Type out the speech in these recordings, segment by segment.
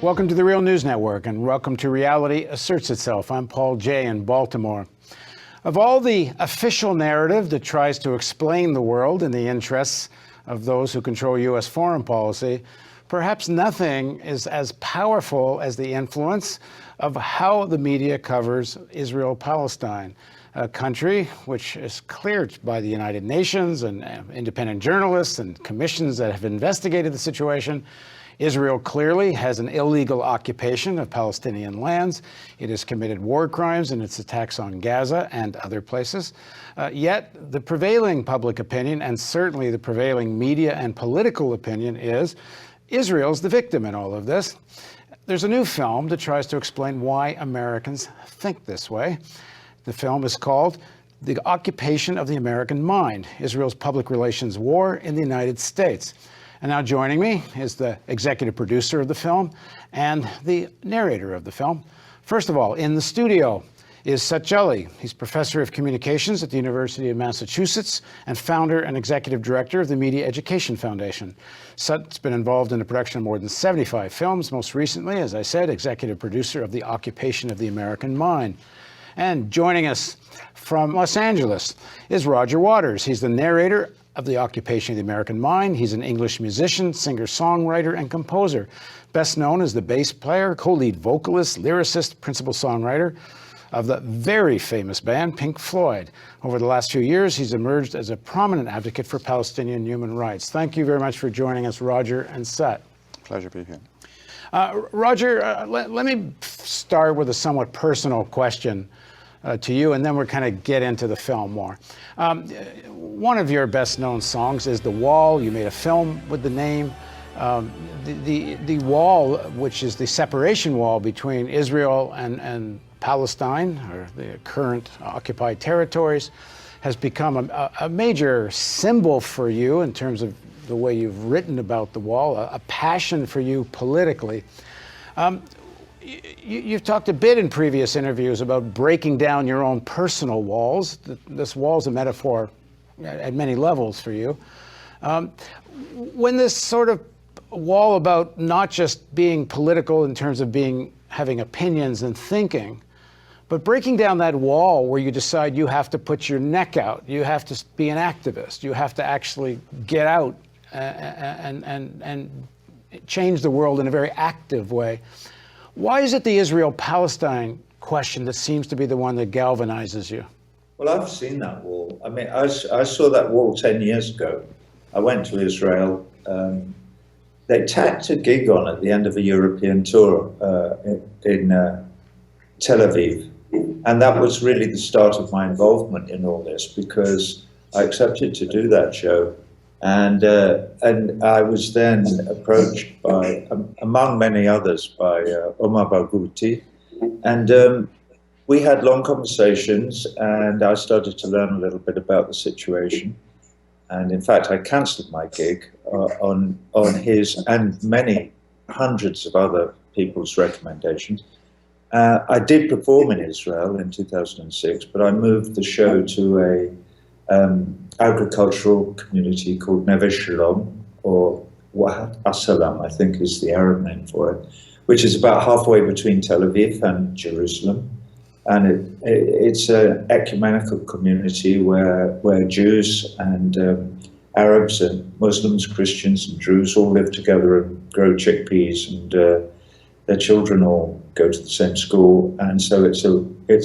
Welcome to the Real News Network, and welcome to Reality Asserts Itself. I'm Paul Jay in Baltimore. Of all the official narrative that tries to explain the world in the interests of those who control U.S. foreign policy, perhaps nothing is as powerful as the influence of how the media covers Israel-Palestine, a country which is cleared by the United Nations and independent journalists and commissions that have investigated the situation. Israel clearly has an illegal occupation of Palestinian lands. It has committed war crimes in its attacks on Gaza and other places. Yet the prevailing public opinion, and certainly the prevailing media and political opinion, is Israel's the victim in all of this. There's a new film that tries to explain why Americans think this way. The film is called The Occupation of the American Mind, Israel's Public Relations War in the United States. And now joining me is the executive producer of the film and the narrator of the film. First of all, in the studio is Sat Jolly. He's professor of communications at the University of Massachusetts and founder and executive director of the Media Education Foundation. Sat's been involved in the production of more than 75 films, most recently, as I said, executive producer of The Occupation of the American Mind. And joining us from Los Angeles is Roger Waters. He's the narrator of The Occupation of the American Mind. He's an English musician, singer-songwriter, and composer, best known as the bass player, co-lead vocalist, lyricist, principal songwriter of the very famous band Pink Floyd. Over the last few years, he's emerged as a prominent advocate for Palestinian human rights. Thank you very much for joining us, Roger and Sat. Pleasure being here. Roger, let me start with a somewhat personal question to you, and then we'll kind of get into the film more. One of your best-known songs is The Wall. You made a film with the name. The wall, which is the separation wall between Israel and Palestine, or the current occupied territories, has become a major symbol for you in terms of the way you've written about the wall, a passion for you politically. You've talked a bit in previous interviews about breaking down your own personal walls. This wall's a metaphor at many levels for you. When this sort of wall about not just being political in terms of having opinions and thinking, but breaking down that wall where you decide you have to put your neck out, you have to be an activist, you have to actually get out and change the world in a very active way. Why is it the Israel-Palestine question that seems to be the one that galvanizes you? Well, I've seen that wall. I mean, I saw that wall 10 years ago. I went to Israel. They tacked a gig on at the end of a European tour in Tel Aviv. And that was really the start of my involvement in all this, because I accepted to do that show. And I was then approached by, among many others, by Omar Barghouti. And we had long conversations, and I started to learn a little bit about the situation. And in fact, I cancelled my gig on his and many hundreds of other people's recommendations. I did perform in Israel in 2006, but I moved the show to a agricultural community called Neve Shalom, or Wahat Asalam, I think is the Arab name for it, which is about halfway between Tel Aviv and Jerusalem. And it's an ecumenical community where Jews and Arabs and Muslims, Christians and Druze all live together and grow chickpeas, and their children all go to the same school. And so it's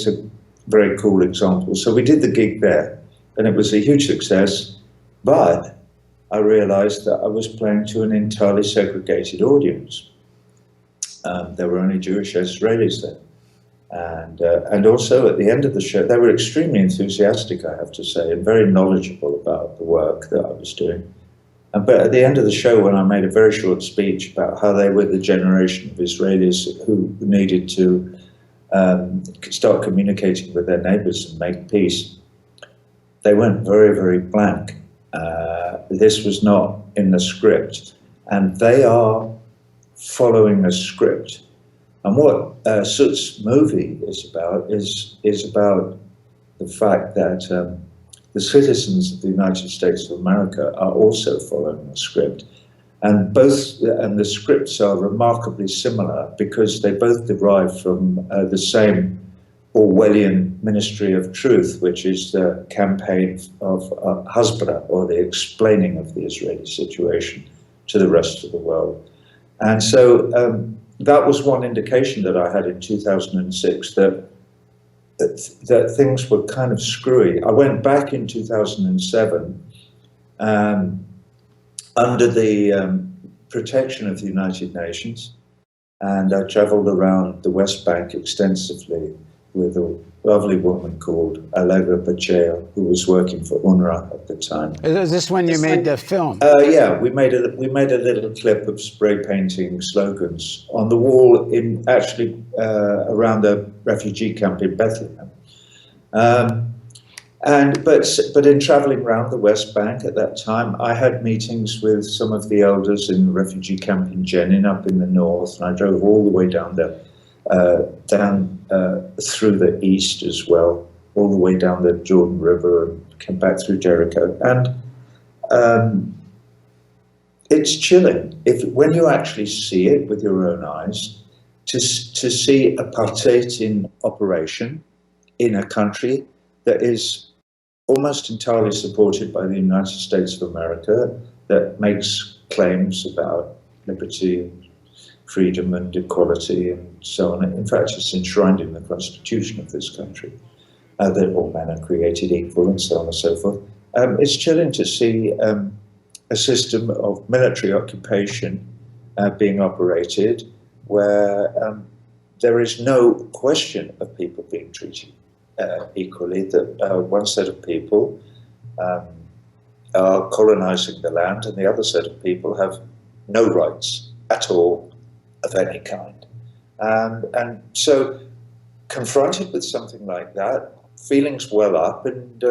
a very cool example. So we did the gig there. And it was a huge success, but I realized that I was playing to an entirely segregated audience. There were only Jewish Israelis there. And also at the end of the show, they were extremely enthusiastic, I have to say, and very knowledgeable about the work that I was doing. But at the end of the show, when I made a very short speech about how they were the generation of Israelis who needed to start communicating with their neighbors and make peace, they went very, very blank. This was not in the script, and they are following a script. And what Sut's movie is about the fact that the citizens of the United States of America are also following the script. And the scripts are remarkably similar because they both derive from the same Orwellian Ministry of Truth, which is the campaign of Hasbara, or the explaining of the Israeli situation to the rest of the world. And so that was one indication that I had in 2006 that things were kind of screwy. I went back in 2007 under the protection of the United Nations, and I traveled around the West Bank extensively with a lovely woman called Allegra Bacea, who was working for UNRWA at the time. Is this when you made the film? Yeah, we made a little clip of spray painting slogans on the wall in around the refugee camp in Bethlehem. But in traveling around the West Bank at that time, I had meetings with some of the elders in the refugee camp in Jenin up in the north, and I drove all the way down there, through the east as well, all the way down the Jordan River, and came back through Jericho. And it's chilling when you actually see it with your own eyes, to see apartheid in operation in a country that is almost entirely supported by the United States of America, that makes claims about liberty, freedom and equality and so on. In fact, it's enshrined in the constitution of this country, that all men are created equal and so on and so forth. It's chilling to see a system of military occupation being operated where there is no question of people being treated equally, that one set of people are colonizing the land and the other set of people have no rights at all of any kind. And so confronted with something like that, feelings well up, and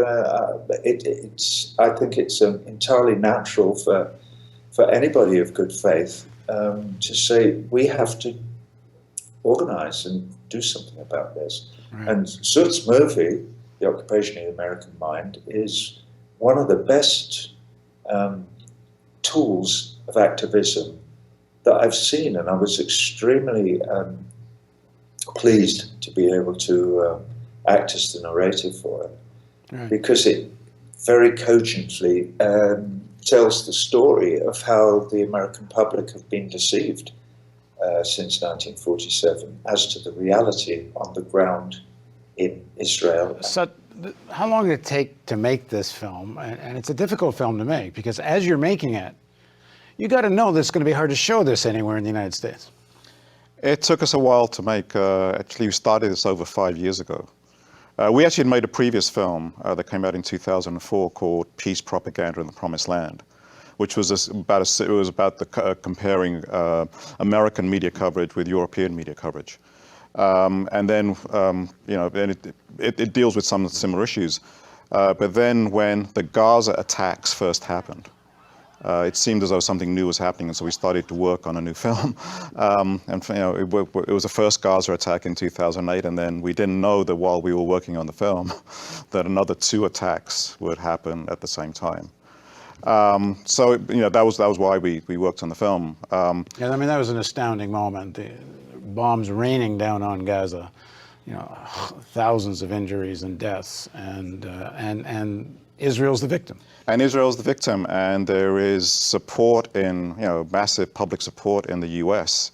I think it's entirely natural for anybody of good faith to say we have to organize and do something about this. Right. And Suits movie, The Occupation of the American Mind, is one of the best tools of activism that I've seen, and I was extremely pleased to be able to act as the narrative for it, right, because it very cogently tells the story of how the American public have been deceived since 1947 as to the reality on the ground in Israel. So how long did it take to make this film? And it's a difficult film to make, because as you're making it, you got to know that it's going to be hard to show this anywhere in the United States. It took us a while to make. Actually, we started this over 5 years ago. We actually had made a previous film that came out in 2004 called Peace, Propaganda in the Promised Land, which was about comparing American media coverage with European media coverage. And then, it deals with some similar issues. But then when the Gaza attacks first happened, it seemed as though something new was happening, and so we started to work on a new film. It was the first Gaza attack in 2008, and then we didn't know that while we were working on the film, that another 2 attacks would happen at the same time. That was why we worked on the film. Yeah, I mean, that was an astounding moment. The bombs raining down on Gaza, thousands of injuries and deaths, and Israel's the victim. And Israel's the victim, and there is support massive public support in the U.S.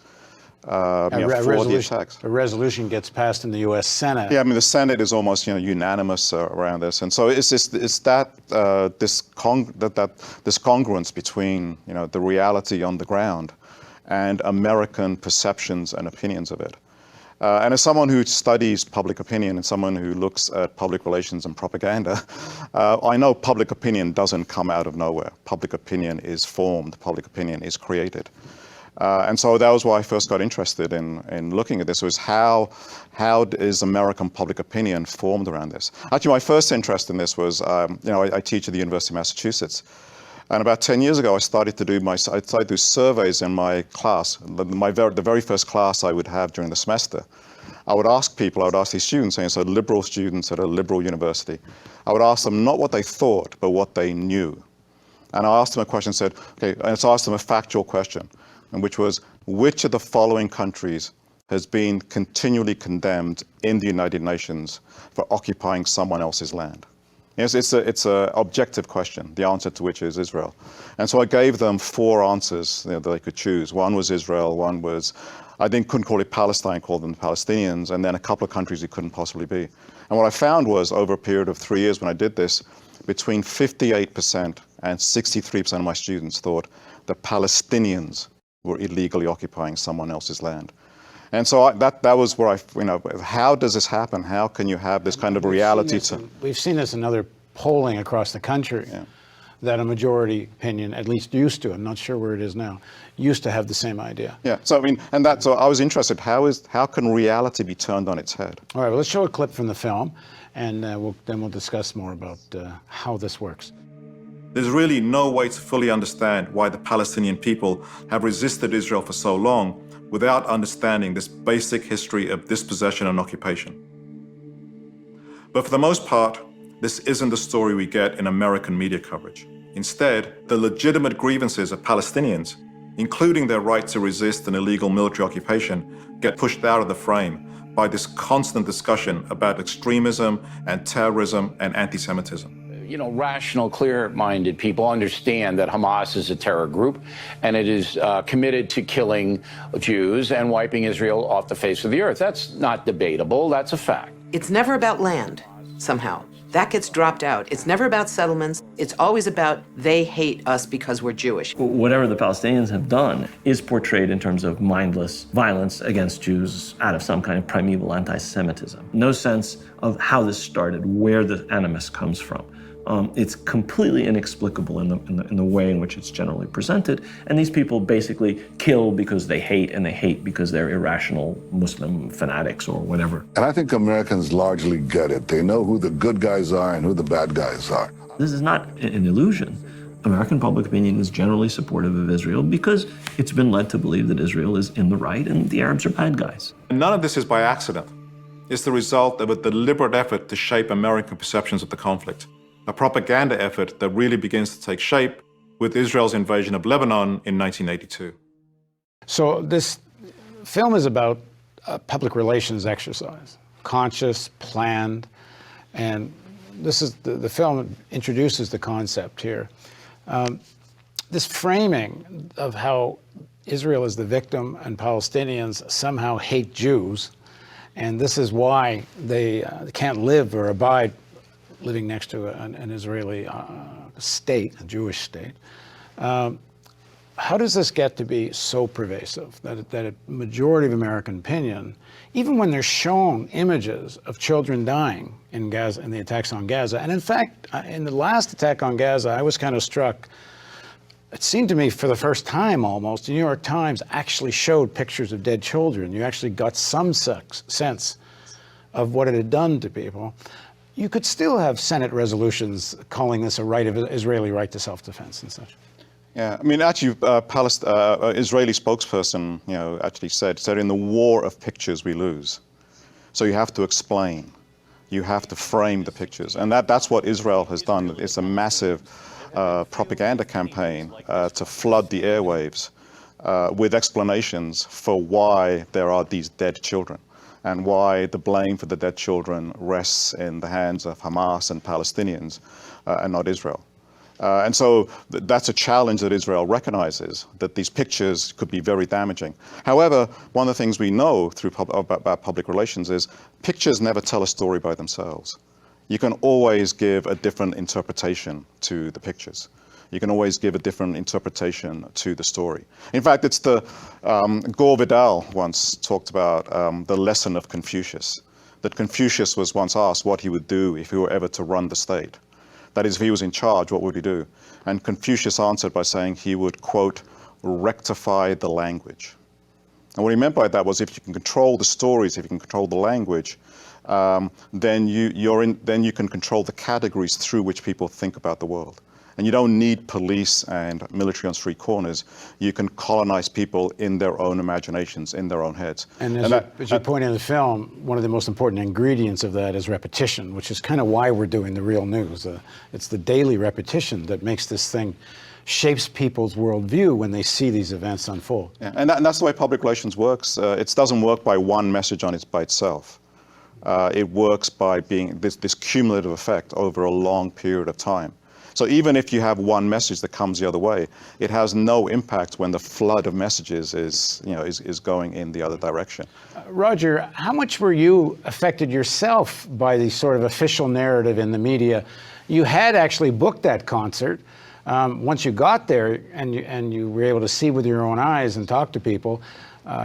For the attacks. A resolution gets passed in the U.S. Senate. Yeah, I mean, the Senate is almost unanimous around this, and so it's that discongruence between the reality on the ground and American perceptions and opinions of it. And as someone who studies public opinion and someone who looks at public relations and propaganda, I know public opinion doesn't come out of nowhere. Public opinion is formed, public opinion is created. And so that was why I first got interested in looking at this, was how is American public opinion formed around this? Actually, my first interest in this was, I teach at the University of Massachusetts. And about 10 years ago, I started to do surveys in my class, the very first class I would have during the semester. I would ask these students, so liberal students at a liberal university, I would ask them not what they thought, but what they knew. And I asked them a question, said, okay, and so I asked them a factual question, and which was, which of the following countries has been continually condemned in the United Nations for occupying someone else's land? Yes, it's a objective question, the answer to which is Israel. And so I gave them 4 answers that they could choose. One was Israel, one was, couldn't call it Palestine, called them the Palestinians, and then a couple of countries it couldn't possibly be. And what I found was, over a period of 3 years when I did this, between 58% and 63% of my students thought the Palestinians were illegally occupying someone else's land. And so that was where how does this happen? How can you have this kind of reality? We've seen this in other polling across the country, that a majority opinion, at least used to, I'm not sure where it is now, used to have the same idea. Yeah, so so I was interested, how can reality be turned on its head? All right, well, let's show a clip from the film, and then we'll discuss more about how this works. There's really no way to fully understand why the Palestinian people have resisted Israel for so long without understanding this basic history of dispossession and occupation. But for the most part, this isn't the story we get in American media coverage. Instead, the legitimate grievances of Palestinians, including their right to resist an illegal military occupation, get pushed out of the frame by this constant discussion about extremism and terrorism and anti-Semitism. Rational, clear-minded people understand that Hamas is a terror group and it is committed to killing Jews and wiping Israel off the face of the earth. That's not debatable. That's a fact. It's never about land, somehow. That gets dropped out. It's never about settlements. It's always about they hate us because we're Jewish. Whatever the Palestinians have done is portrayed in terms of mindless violence against Jews out of some kind of primeval anti-Semitism. No sense of how this started, where the animus comes from. It's completely inexplicable in the way in which it's generally presented. And these people basically kill because they hate, and they hate because they're irrational Muslim fanatics or whatever. And I think Americans largely get it. They know who the good guys are and who the bad guys are. This is not an illusion. American public opinion is generally supportive of Israel because it's been led to believe that Israel is in the right and the Arabs are bad guys. And none of this is by accident. It's the result of a deliberate effort to shape American perceptions of the conflict. A propaganda effort that really begins to take shape with Israel's invasion of Lebanon in 1982. So this film is about a public relations exercise, conscious, planned, and this is the film introduces the concept here. This framing of how Israel is the victim and Palestinians somehow hate Jews, and this is why they can't live or abide living next to an Israeli state, a Jewish state. How does this get to be so pervasive that a majority of American opinion, even when they're shown images of children dying in Gaza, in the attacks on Gaza, and in fact, in the last attack on Gaza, I was kind of struck. It seemed to me for the first time almost, the New York Times actually showed pictures of dead children. You actually got some sense of what it had done to people. You could still have Senate resolutions calling this a right of Israeli right to self-defense and such. Yeah, I mean, actually, Israeli spokesperson, actually said in the war of pictures we lose. So you have to explain, you have to frame the pictures, and that's what Israel has done. It's a massive propaganda campaign to flood the airwaves with explanations for why there are these dead children, and why the blame for the dead children rests in the hands of Hamas and Palestinians and not Israel. And so that's a challenge that Israel recognizes, that these pictures could be very damaging. However, one of the things we know about public relations is pictures never tell a story by themselves. You can always give a different interpretation to the pictures. You can always give a different interpretation to the story. In fact, it's Gore Vidal once talked about the lesson of Confucius, that Confucius was once asked what he would do if he were ever to run the state. That is, if he was in charge, what would he do? And Confucius answered by saying he would, quote, rectify the language. And what he meant by that was if you can control the stories, if you can control the language, then you can control the categories through which people think about the world. And you don't need police and military on street corners. You can colonize people in their own imaginations, in their own heads. And as you point in the film, one of the most important ingredients of that is repetition, which is kind of why we're doing the real news. It's the daily repetition that makes this thing, shapes people's worldview when they see these events unfold. Yeah, and that's the way public relations works. It doesn't work by one message by itself. It works by being this cumulative effect over a long period of time. So even if you have one message that comes the other way, it has no impact when the flood of messages is going in the other direction. Roger, how much were you affected yourself by the sort of official narrative in the media? You had actually booked that concert. Once you got there and you were able to see with your own eyes and talk to people,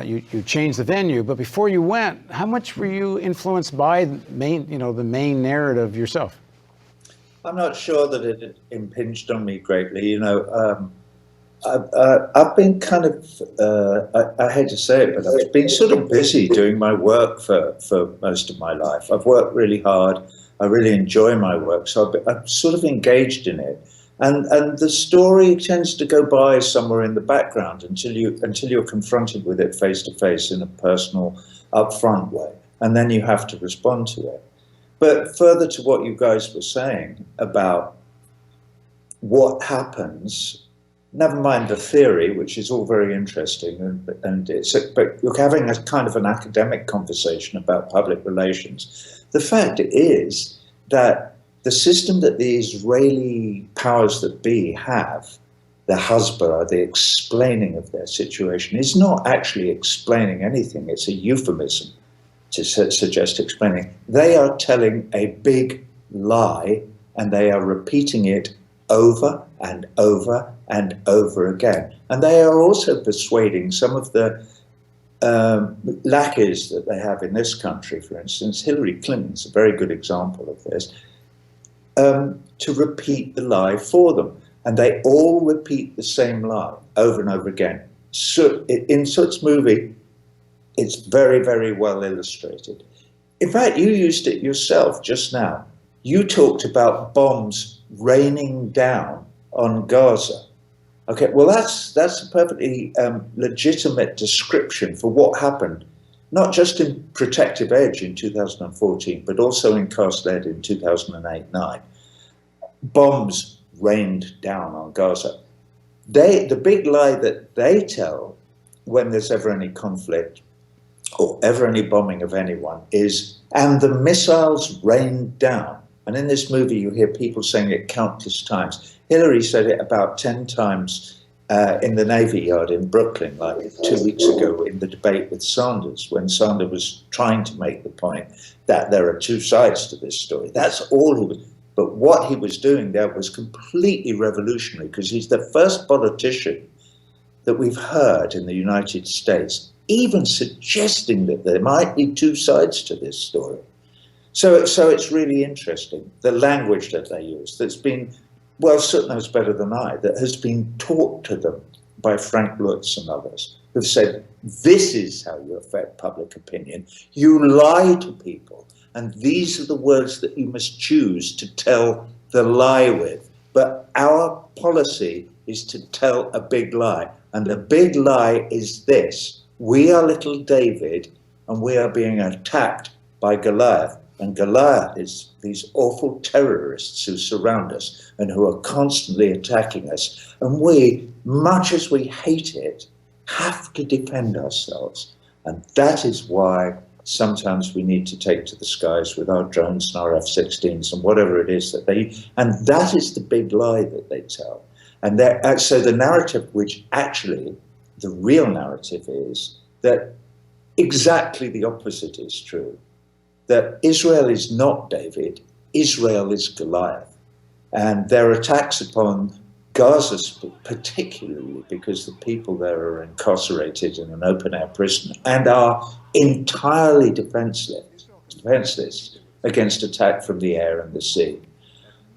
you changed the venue. But before you went, how much were you influenced by the main narrative yourself? I'm not sure that it impinged on me greatly. I've been kind of, I hate to say it, but I've been sort of busy doing my work for most of my life. I've worked really hard. I really enjoy my work, so I'm sort of engaged in it. And the story tends to go by somewhere in the background until you're confronted with it face to face in a personal, upfront way, and then you have to respond to it. But further to what you guys were saying about what happens, never mind the theory, which is all very interesting, but you're having a kind of an academic conversation about public relations. The fact is that the system that the Israeli powers that be have, the Hasbara, the explaining of their situation, is not actually explaining anything. It's a euphemism to suggest explaining. They are telling a big lie, and they are repeating it over and over and over again. And they are also persuading some of the lackeys that they have in this country, for instance. Hillary Clinton's a very good example of this, to repeat the lie for them. And they all repeat the same lie over and over again. So in Soot's movie, it's very, very well illustrated. In fact, you used it yourself just now. You talked about bombs raining down on Gaza. Okay, well, that's a perfectly legitimate description for what happened, not just in Protective Edge in 2014, but also in Cast Lead in 2008-9. Bombs rained down on Gaza. The big lie that they tell when there's ever any conflict or ever any bombing of anyone is, and the missiles rained down. And in this movie, you hear people saying it countless times. Hillary said it about 10 times in the Navy Yard in Brooklyn, like 2 weeks ago in the debate with Sanders, when Sanders was trying to make the point that there are two sides to this story. That's all he was. But what he was doing there was completely revolutionary, because he's the first politician that we've heard in the United States even suggesting that there might be two sides to this story. So it's really interesting, the language that they use, that's been, well, Soot knows better than I, that has been taught to them by Frank Lutz and others, who've said, this is how you affect public opinion. You lie to people, and these are the words that you must choose to tell the lie with. But our policy is to tell a big lie, and the big lie is this: we are little David, and we are being attacked by Goliath. And Goliath is these awful terrorists who surround us and who are constantly attacking us. And we, much as we hate it, have to defend ourselves. And that is why sometimes we need to take to the skies with our drones and our F-16s and whatever it is that and that is the big lie that they tell. And so the narrative, which actually the real narrative is that exactly the opposite is true. That Israel is not David, Israel is Goliath. And their attacks upon Gaza, particularly because the people there are incarcerated in an open-air prison and are entirely defenseless against attack from the air and the sea.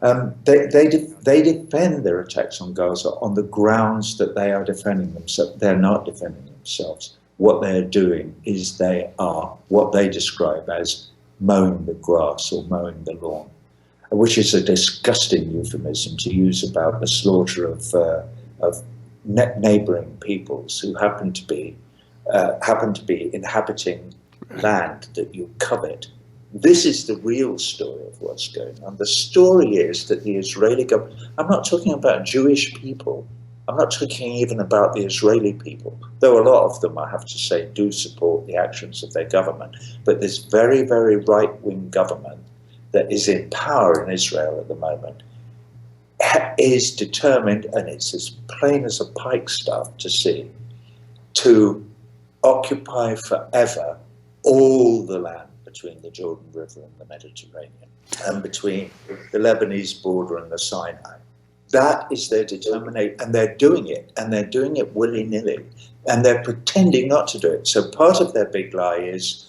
They defend their attacks on Gaza on the grounds that they are defending themselves. They're not defending themselves. What they're doing is they are what they describe as mowing the grass or mowing the lawn, which is a disgusting euphemism to use about the slaughter of neighbouring peoples who happen to be inhabiting land that you covet. This is the real story of what's going on. The story is that the Israeli government, I'm not talking about Jewish people, I'm not talking even about the Israeli people, though a lot of them, I have to say, do support the actions of their government. But this very, very right-wing government that is in power in Israel at the moment is determined, and it's as plain as a pikestaff to see, to occupy forever all the land between the Jordan River and the Mediterranean, and between the Lebanese border and the Sinai. That is their determination, and they're doing it willy-nilly, and they're pretending not to do it. So part of their big lie is,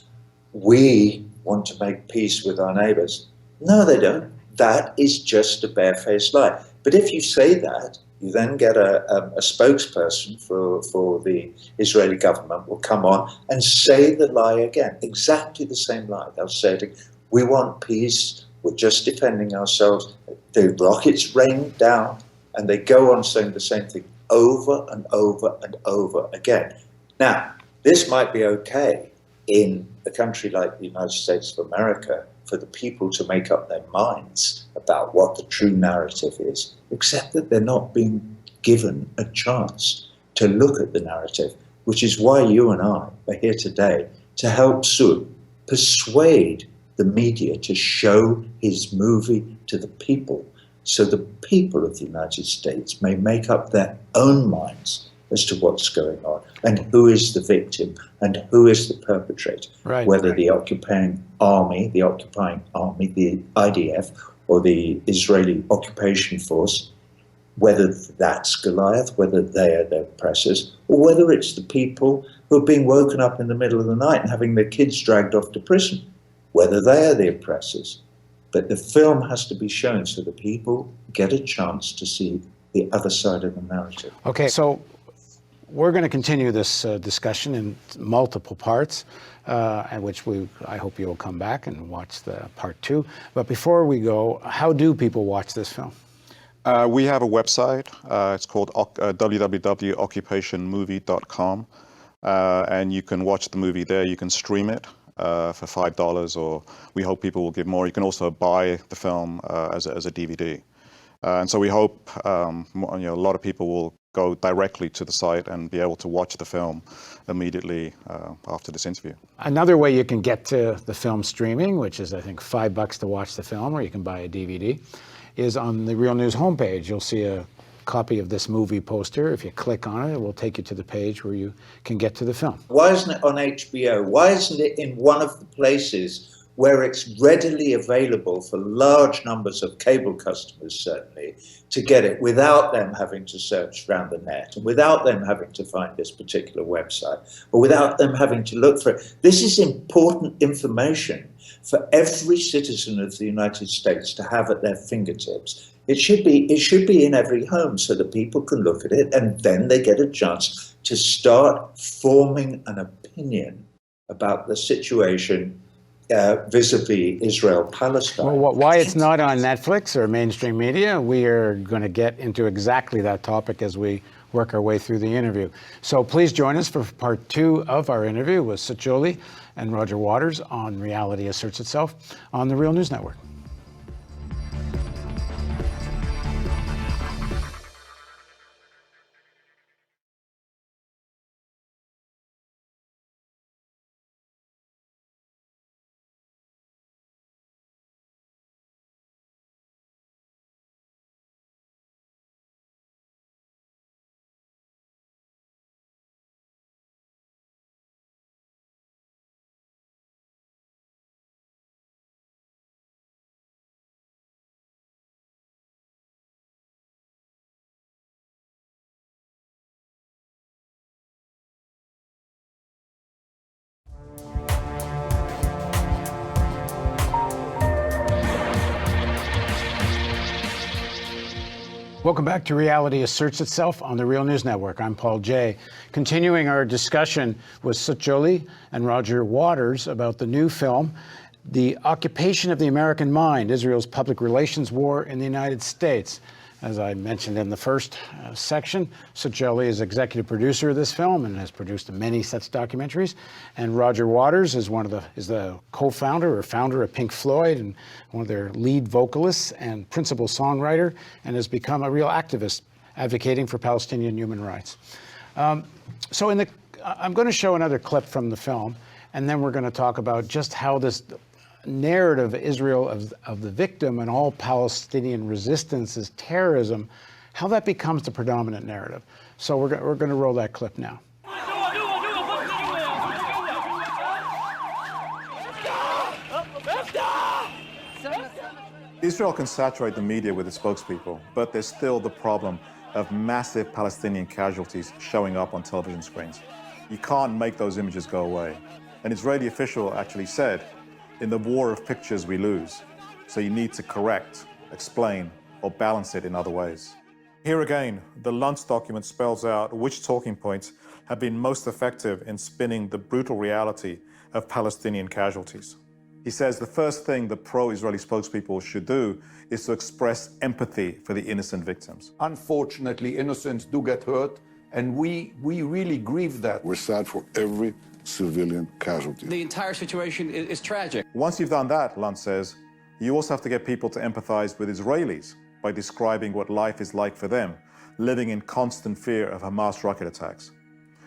we want to make peace with our neighbors. No, they don't. That is just a barefaced lie. But if you say that, you then get a spokesperson for the Israeli government will come on and say the lie again, exactly the same lie. They'll say it, we want peace, we're just defending ourselves. The rockets rain down, and they go on saying the same thing over and over and over again. Now, this might be okay in a country like the United States of America for the people to make up their minds about what the true narrative is, except that they're not being given a chance to look at the narrative, which is why you and I are here today to help Sud persuade the media to show his movie to the people, so the people of the United States may make up their own minds as to what's going on and who is the victim and who is the perpetrator, whether the occupying army, the IDF, or the Israeli occupation force, whether that's Goliath, whether they are the oppressors, or whether it's the people who are being woken up in the middle of the night and having their kids dragged off to prison, whether they are the oppressors. But the film has to be shown so that people get a chance to see the other side of the narrative. Okay, so we're going to continue this discussion in multiple parts, at which I hope you'll come back and watch the part 2. But before we go, how do people watch this film? We have a website. It's called www.occupationmovie.com. And you can watch the movie there. You can stream it for $5, or we hope people will give more. You can also buy the film as a DVD. And so we hope a lot of people will go directly to the site and be able to watch the film immediately after this interview. Another way you can get to the film streaming, which is I think $5 to watch the film, or you can buy a DVD, is on the Real News homepage. You'll see a copy of this movie poster. If you click on it, it will take you to the page where you can get to the film. Why isn't it on HBO? Why isn't it in one of the places where it's readily available for large numbers of cable customers, certainly, to get it without them having to search around the net and without them having to find this particular website or without them having to look for it? This is important information for every citizen of the United States to have at their fingertips. It should be in every home so that people can look at it and then they get a chance to start forming an opinion about the situation vis-a-vis Israel-Palestine. Well, why it's not on Netflix or mainstream media, we are going to get into exactly that topic as we work our way through the interview. So please join us for part 2 of our interview with Sud and Roger Waters on Reality Asserts Itself on the Real News Network. Welcome back to Reality Asserts Itself on the Real News Network. I'm Paul Jay, continuing our discussion with Sud and Roger Waters about the new film The Occupation of the American Mind, Israel's Public Relations War in the United States. As I mentioned in the first section, Sucheli is executive producer of this film and has produced many such documentaries. And Roger Waters is the co-founder or founder of Pink Floyd and one of their lead vocalists and principal songwriter, and has become a real activist advocating for Palestinian human rights. I'm going to show another clip from the film, and then we're going to talk about just how this narrative Israel of the victim and all Palestinian resistance is terrorism, how that becomes the predominant narrative. So we're going to roll that clip now. Israel can saturate the media with its spokespeople, but there's still the problem of massive Palestinian casualties showing up on television screens. You can't make those images go away. An Israeli official actually said, "In the war of pictures, we lose." So you need to correct, explain, or balance it in other ways. Here again, the Luntz document spells out which talking points have been most effective in spinning the brutal reality of Palestinian casualties. He says the first thing the pro-Israeli spokespeople should do is to express empathy for the innocent victims. Unfortunately, innocents do get hurt, and we really grieve that. We're sad for every civilian casualty. The entire situation is tragic. Once you've done that, Luntz says, you also have to get people to empathize with Israelis by describing what life is like for them, living in constant fear of Hamas rocket attacks.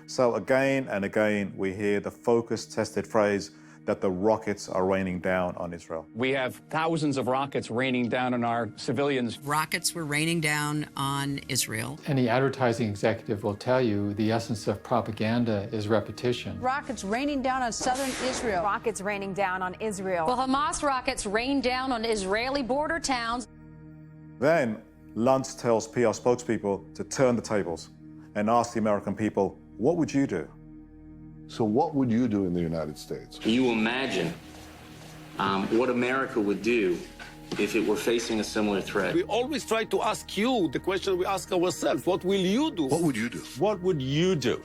So again and again, we hear the focused, tested phrase that the rockets are raining down on Israel. We have thousands of rockets raining down on our civilians. Rockets were raining down on Israel. Any advertising executive will tell you the essence of propaganda is repetition. Rockets raining down on southern Israel. Rockets raining down on Israel. Well, Hamas rockets rain down on Israeli border towns. Then Luntz tells PR spokespeople to turn the tables and ask the American people, what would you do? So what would you do in the United States? Can you imagine what America would do if it were facing a similar threat? We always try to ask you the question we ask ourselves. What will you do? What would you do? What would you do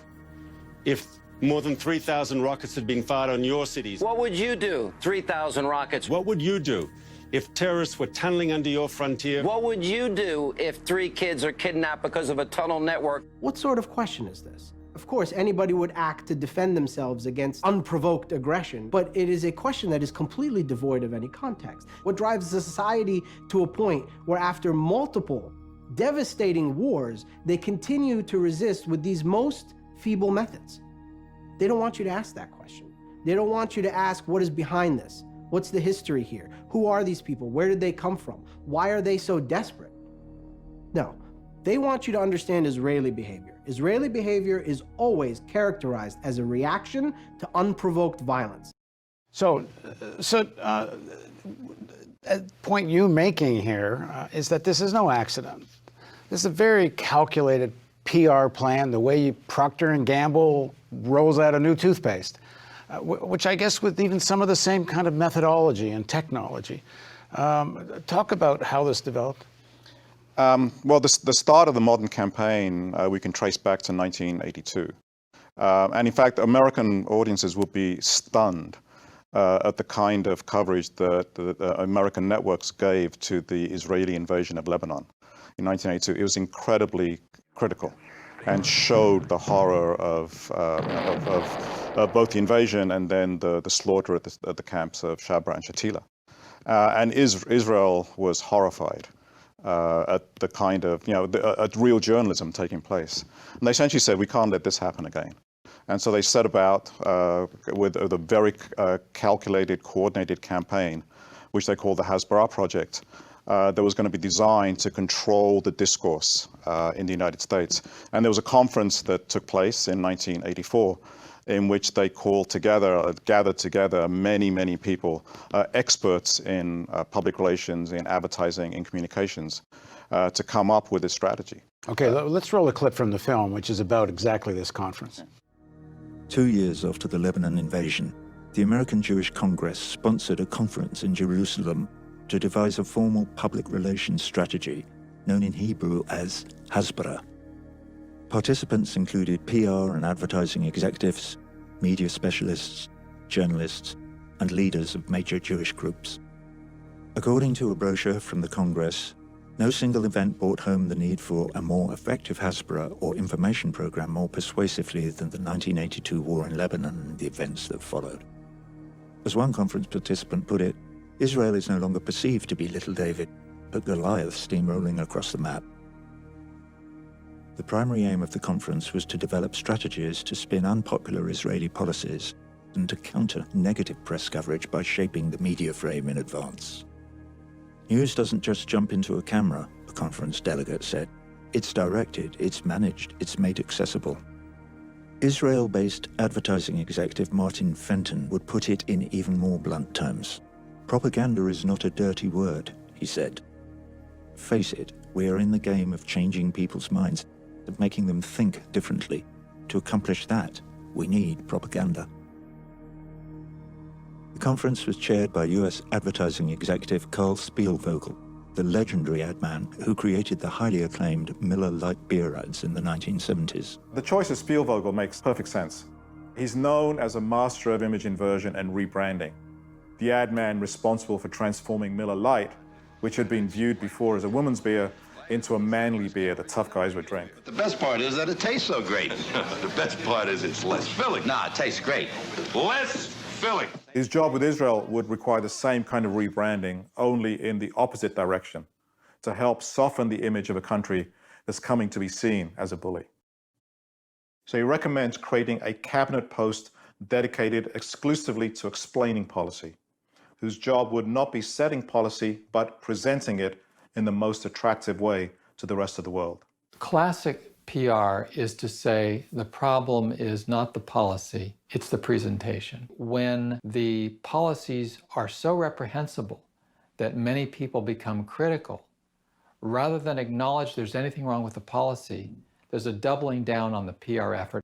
if more than 3,000 rockets had been fired on your cities? What would you do? 3,000 rockets. What would you do if terrorists were tunneling under your frontier? What would you do if 3 kids are kidnapped because of a tunnel network? What sort of question is this? Of course, anybody would act to defend themselves against unprovoked aggression, but it is a question that is completely devoid of any context. What drives the society to a point where after multiple devastating wars, they continue to resist with these most feeble methods? They don't want you to ask that question. They don't want you to ask what is behind this. What's the history here? Who are these people? Where did they come from? Why are they so desperate? No, they want you to understand Israeli behavior. Israeli behavior is always characterized as a reaction to unprovoked violence. So the point you're making here is that this is no accident. This is a very calculated PR plan, the way Procter & Gamble rolls out a new toothpaste, which I guess with even some of the same kind of methodology and technology. Talk about how this developed. Well, the start of the modern campaign we can trace back to 1982. And in fact, American audiences would be stunned at the kind of coverage that the American networks gave to the Israeli invasion of Lebanon in 1982. It was incredibly critical and showed the horror of both the invasion and then the slaughter at the camps of Shabra and Shatila. And Israel was horrified at the kind of, at real journalism taking place. And they essentially said, we can't let this happen again. And so they set about with a very calculated, coordinated campaign, which they called the Hasbara Project, that was going to be designed to control the discourse in the United States. And there was a conference that took place in 1984 in which they gathered together many people, experts in public relations, in advertising, in communications, to come up with this strategy. Okay, let's roll a clip from the film, which is about exactly this conference. 2 years after the Lebanon invasion, the American Jewish Congress sponsored a conference in Jerusalem to devise a formal public relations strategy known in Hebrew as Hasbara. Participants included PR and advertising executives, media specialists, journalists, and leaders of major Jewish groups. According to a brochure from the Congress, no single event brought home the need for a more effective Hasbara or information program more persuasively than the 1982 war in Lebanon and the events that followed. As one conference participant put it, Israel is no longer perceived to be Little David, but Goliath steamrolling across the map. The primary aim of the conference was to develop strategies to spin unpopular Israeli policies and to counter negative press coverage by shaping the media frame in advance. News doesn't just jump into a camera, a conference delegate said. It's directed, it's managed, it's made accessible. Israel-based advertising executive Martin Fenton would put it in even more blunt terms. Propaganda is not a dirty word, he said. Face it, we are in the game of changing people's minds, of making them think differently. To accomplish that, we need propaganda. The conference was chaired by US advertising executive Carl Spielvogel, the legendary ad man who created the highly acclaimed Miller Lite beer ads in the 1970s. The choice of Spielvogel makes perfect sense. He's known as a master of image inversion and rebranding. The ad man responsible for transforming Miller Lite, which had been viewed before as a woman's beer, into a manly beer that tough guys would drink. The best part is that it tastes so great. The best part is it's less filling. Nah, it tastes great. Less filling. His job with Israel would require the same kind of rebranding, only in the opposite direction, to help soften the image of a country that's coming to be seen as a bully. So he recommends creating a cabinet post dedicated exclusively to explaining policy, whose job would not be setting policy, but presenting it in the most attractive way to the rest of the world. Classic PR is to say the problem is not the policy, it's the presentation. When the policies are so reprehensible that many people become critical, rather than acknowledge there's anything wrong with the policy, there's a doubling down on the PR effort.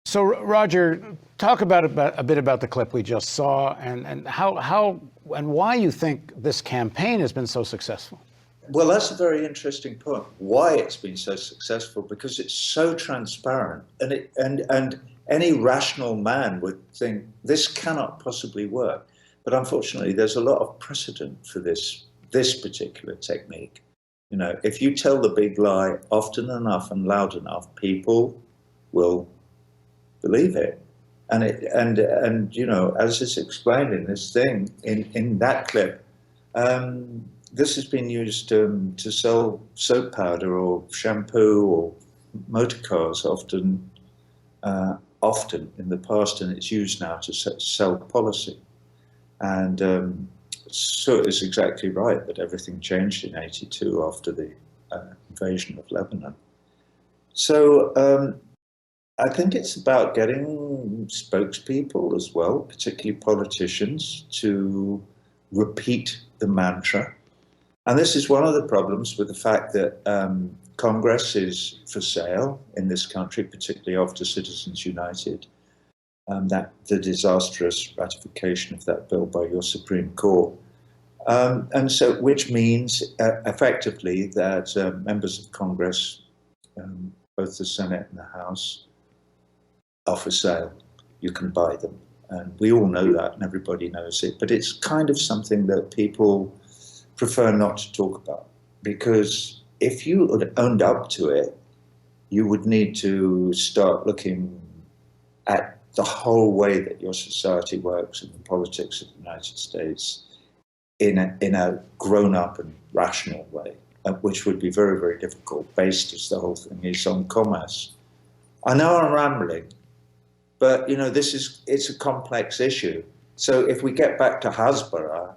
So, Roger, talk about a bit about the clip we just saw and how and why you think this campaign has been so successful. Well, that's a very interesting point. Why it's been so successful? Because it's so transparent, and any rational man would think this cannot possibly work. But unfortunately, there's a lot of precedent for this particular technique. You know, if you tell the big lie often enough and loud enough, people will believe it. And you know, as is explained in this thing, in that clip, this has been used to sell soap powder or shampoo or motor cars often in the past, and it's used now to sell policy. And so it's exactly right that everything changed in '82 after the invasion of Lebanon. So I think it's about getting spokespeople as well, particularly politicians, to repeat the mantra. And this is one of the problems with the fact that Congress is for sale in this country, particularly after Citizens United, that the disastrous ratification of that bill by your Supreme Court. And so, which means effectively that members of Congress, both the Senate and the House, are for sale. You can buy them. And we all know that, and everybody knows it. But it's kind of something that people prefer not to talk about, because if you had owned up to it, you would need to start looking at the whole way that your society works and the politics of the United States in a grown-up and rational way, which would be very, very difficult, based as the whole thing is on commerce. I know I'm rambling, but you know, it's a complex issue. So if we get back to Hasbara,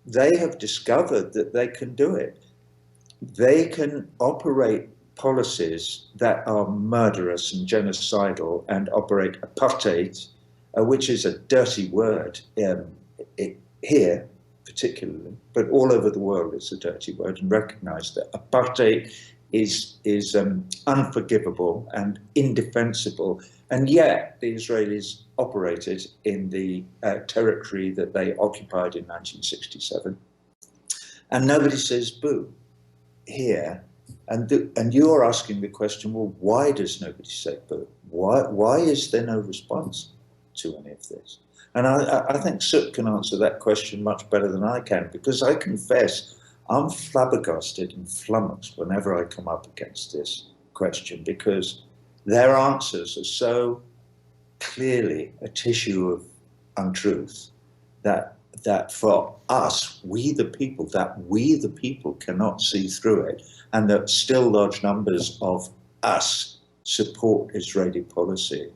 they have discovered that they can do it. They can operate policies that are murderous and genocidal and operate apartheid, which is a dirty word here particularly, but all over the world it's a dirty word, and recognize that apartheid is unforgivable and indefensible. And yet the Israelis operated in the territory that they occupied in 1967. And nobody says boo here. And you're asking the question, well, why does nobody say boo? Why is there no response to any of this? And I think Sut can answer that question much better than I can, because I confess I'm flabbergasted and flummoxed whenever I come up against this question, because their answers are so clearly a tissue of untruth that for us, we the people cannot see through it, and that still large numbers of us support Israeli policy,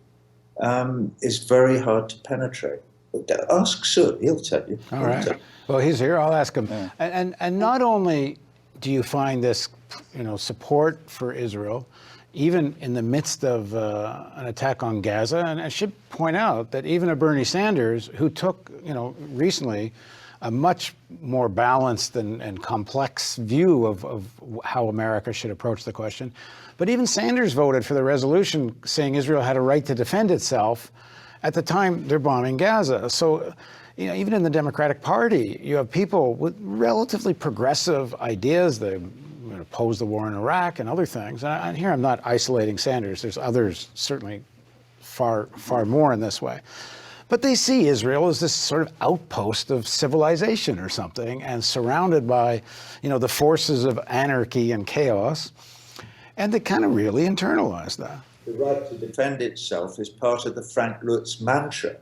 is very hard to penetrate. Ask Sut, he'll tell you. All right. Well, he's here. I'll ask him. Yeah. And not only do you find this, support for Israel, even in the midst of an attack on Gaza, and I should point out that even a Bernie Sanders, who took, recently a much more balanced and complex view of how America should approach the question, but even Sanders voted for the resolution saying Israel had a right to defend itself at the time they're bombing Gaza. So, even in the Democratic Party, you have people with relatively progressive ideas. They oppose the war in Iraq and other things. And here I'm not isolating Sanders. There's others certainly far more in this way. But they see Israel as this sort of outpost of civilization or something, and surrounded by, the forces of anarchy and chaos. And they kind of really internalize that. The right to defend itself is part of the Frank Lutz mantra,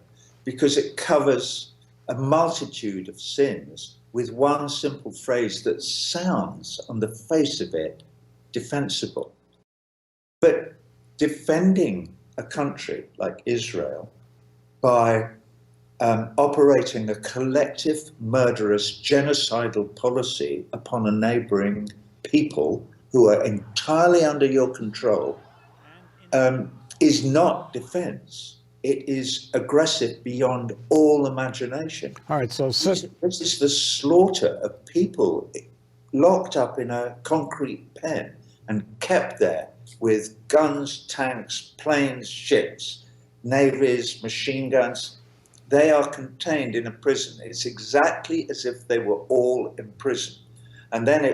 because it covers a multitude of sins with one simple phrase that sounds, on the face of it, defensible. But defending a country like Israel by operating a collective, murderous, genocidal policy upon a neighboring people who are entirely under your control is not defense. It is aggressive beyond all imagination. All right, so this is the slaughter of people locked up in a concrete pen and kept there with guns, tanks, planes, ships, navies, machine guns. They are contained in a prison. It's exactly as if they were all in prison. And then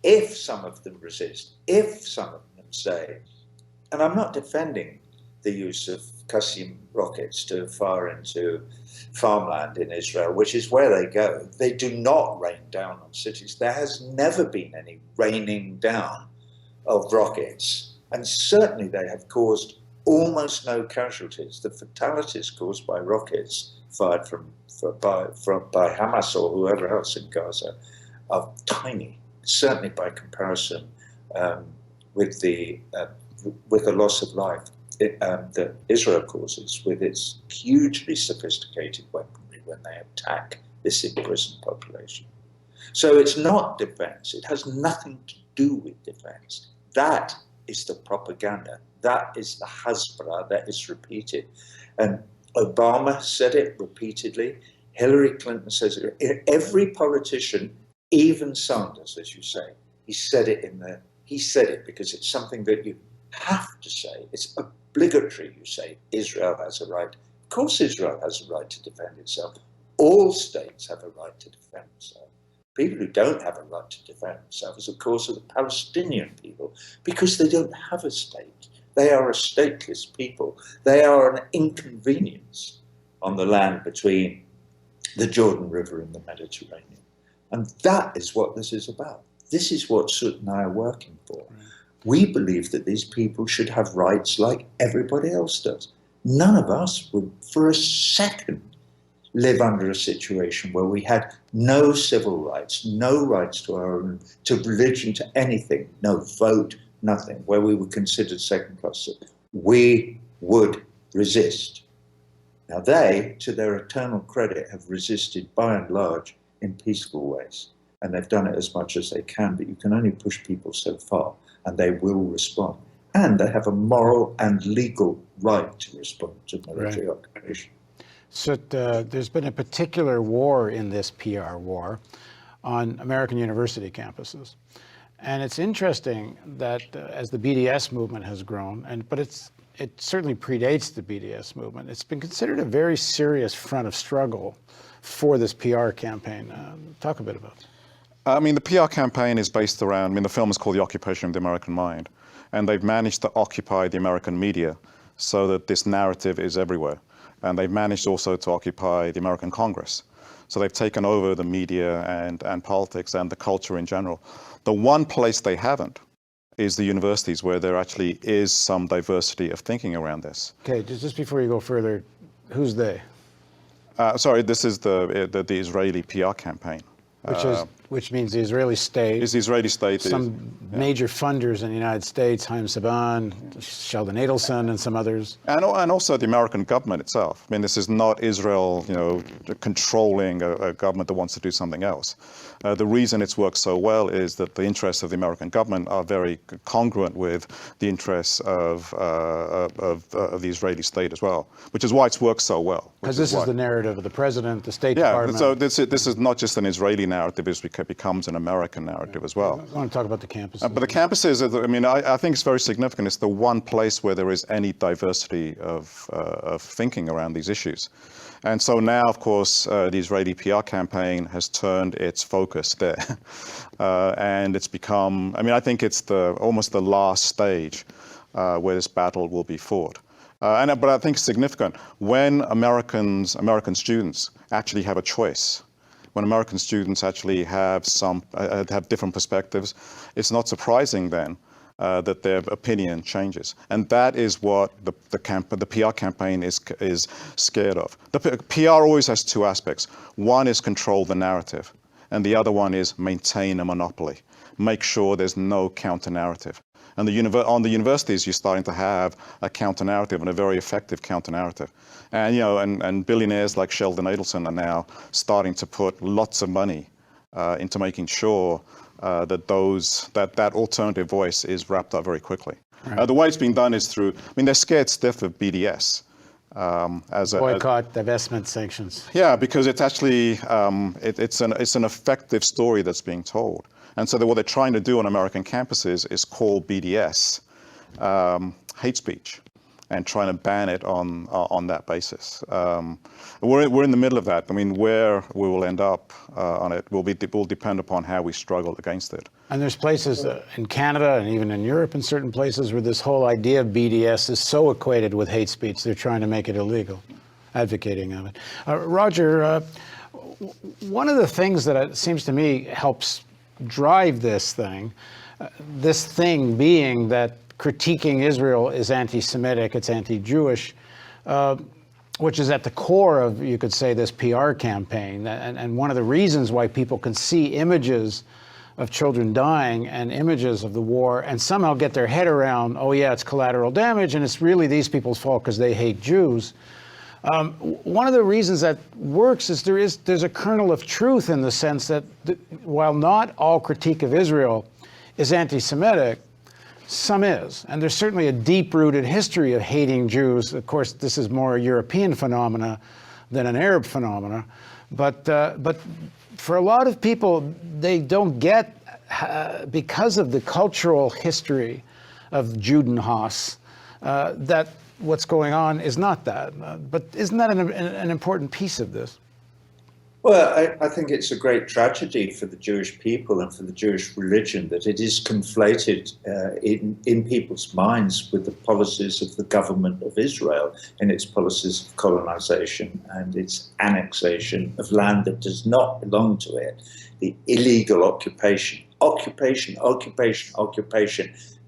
if some of them resist, if some of them say, and I'm not defending the use of Qasim rockets to fire into farmland in Israel, which is where they go. They do not rain down on cities. There has never been any raining down of rockets, and certainly they have caused almost no casualties. The fatalities caused by rockets fired by Hamas or whoever else in Gaza are tiny, certainly by comparison with the loss of life that Israel causes with its hugely sophisticated weaponry when they attack this imprisoned population. So it's not defense. It has nothing to do with defense. That is the propaganda. That is the hasbara that is repeated. And Obama said it repeatedly. Hillary Clinton says it. Every politician, even Sanders, as you say, he said it because it's something that you have to say. It's obligatory. You say Israel has a right. Of course Israel has a right to defend itself. All states have a right to defend themselves. People who don't have a right to defend themselves, of course, are the Palestinian people, because they don't have a state. They are a stateless people. They are an inconvenience on the land between the Jordan River and the Mediterranean. And that is what this is about. This is what Sut and I are working for. We believe that these people should have rights like everybody else does. None of us would, for a second, live under a situation where we had no civil rights, no rights to our own, to religion, to anything, no vote, nothing, where we were considered second-class citizens. We would resist. Now they, to their eternal credit, have resisted by and large in peaceful ways. And they've done it as much as they can, but you can only push people so far, and they will respond. And they have a moral and legal right to respond to military occupation. So there's been a particular war in this PR war on American university campuses. And it's interesting that as the BDS movement has grown, but it certainly predates the BDS movement, it's been considered a very serious front of struggle for this PR campaign. Talk a bit about it. The PR campaign is based around, the film is called The Occupation of the American Mind, and they've managed to occupy the American media so that this narrative is everywhere. And they've managed also to occupy the American Congress. So they've taken over the media and politics and the culture in general. The one place they haven't is the universities, where there actually is some diversity of thinking around this. Okay, just before you go further, who's they? Sorry, this is the Israeli PR campaign. Which means the Israeli state. Is the Israeli state. Some major funders in the United States, Chaim Saban, Sheldon Adelson, and some others. And also the American government itself. I mean, this is not Israel, controlling a government that wants to do something else. The reason it's worked so well is that the interests of the American government are very congruent with the interests of the Israeli state as well, which is why it's worked so well. Because this is the narrative of the president, the State Department. So this is not just an Israeli narrative, it becomes an American narrative as well. I want to talk about the campuses. But the campuses, I mean, I think it's very significant. It's the one place where there is any diversity of thinking around these issues. And so now, of course, the Israeli PR campaign has turned its focus there. And it's become, I mean, I think it's almost the last stage where this battle will be fought. But I think it's significant when American students actually have a choice. When American students actually have different perspectives, it's not surprising then that their opinion changes, and that is what the PR campaign is scared of. The PR always has two aspects. One is control the narrative, and the other one is maintain a monopoly, make sure there's no counter narrative. And on the universities, you're starting to have a counter narrative, and a very effective counter narrative. And and billionaires like Sheldon Adelson are now starting to put lots of money into making sure that alternative voice is wrapped up very quickly. Right. The way it's being done is through, I mean, they're scared stiff of BDS. Boycott, divestment, sanctions. Yeah, because it's actually, it's an effective story that's being told. And so what they're trying to do on American campuses is call BDS hate speech, and trying to ban it on that basis. We're in the middle of that. I mean, where we will end up on it will depend upon how we struggle against it. And there's places in Canada and even in Europe, in certain places, where this whole idea of BDS is so equated with hate speech, they're trying to make it illegal, advocating of it. Roger, one of the things that it seems to me helps drive this thing being that critiquing Israel is anti-Semitic, it's anti-Jewish, which is at the core of, you could say, this PR campaign. And one of the reasons why people can see images of children dying and images of the war and somehow get their head around, oh yeah, it's collateral damage and it's really these people's fault because they hate Jews. One of the reasons that works is there's a kernel of truth in the sense that while not all critique of Israel is anti-Semitic, some is. And there's certainly a deep-rooted history of hating Jews. Of course, this is more a European phenomena than an Arab phenomena. But for a lot of people, they don't get, because of the cultural history of Judenhass, that what's going on is not that. But isn't that an important piece of this? Well, I think it's a great tragedy for the Jewish people and for the Jewish religion that it is conflated in people's minds with the policies of the government of Israel in its policies of colonization and its annexation of land that does not belong to it, the illegal occupation. Occupation.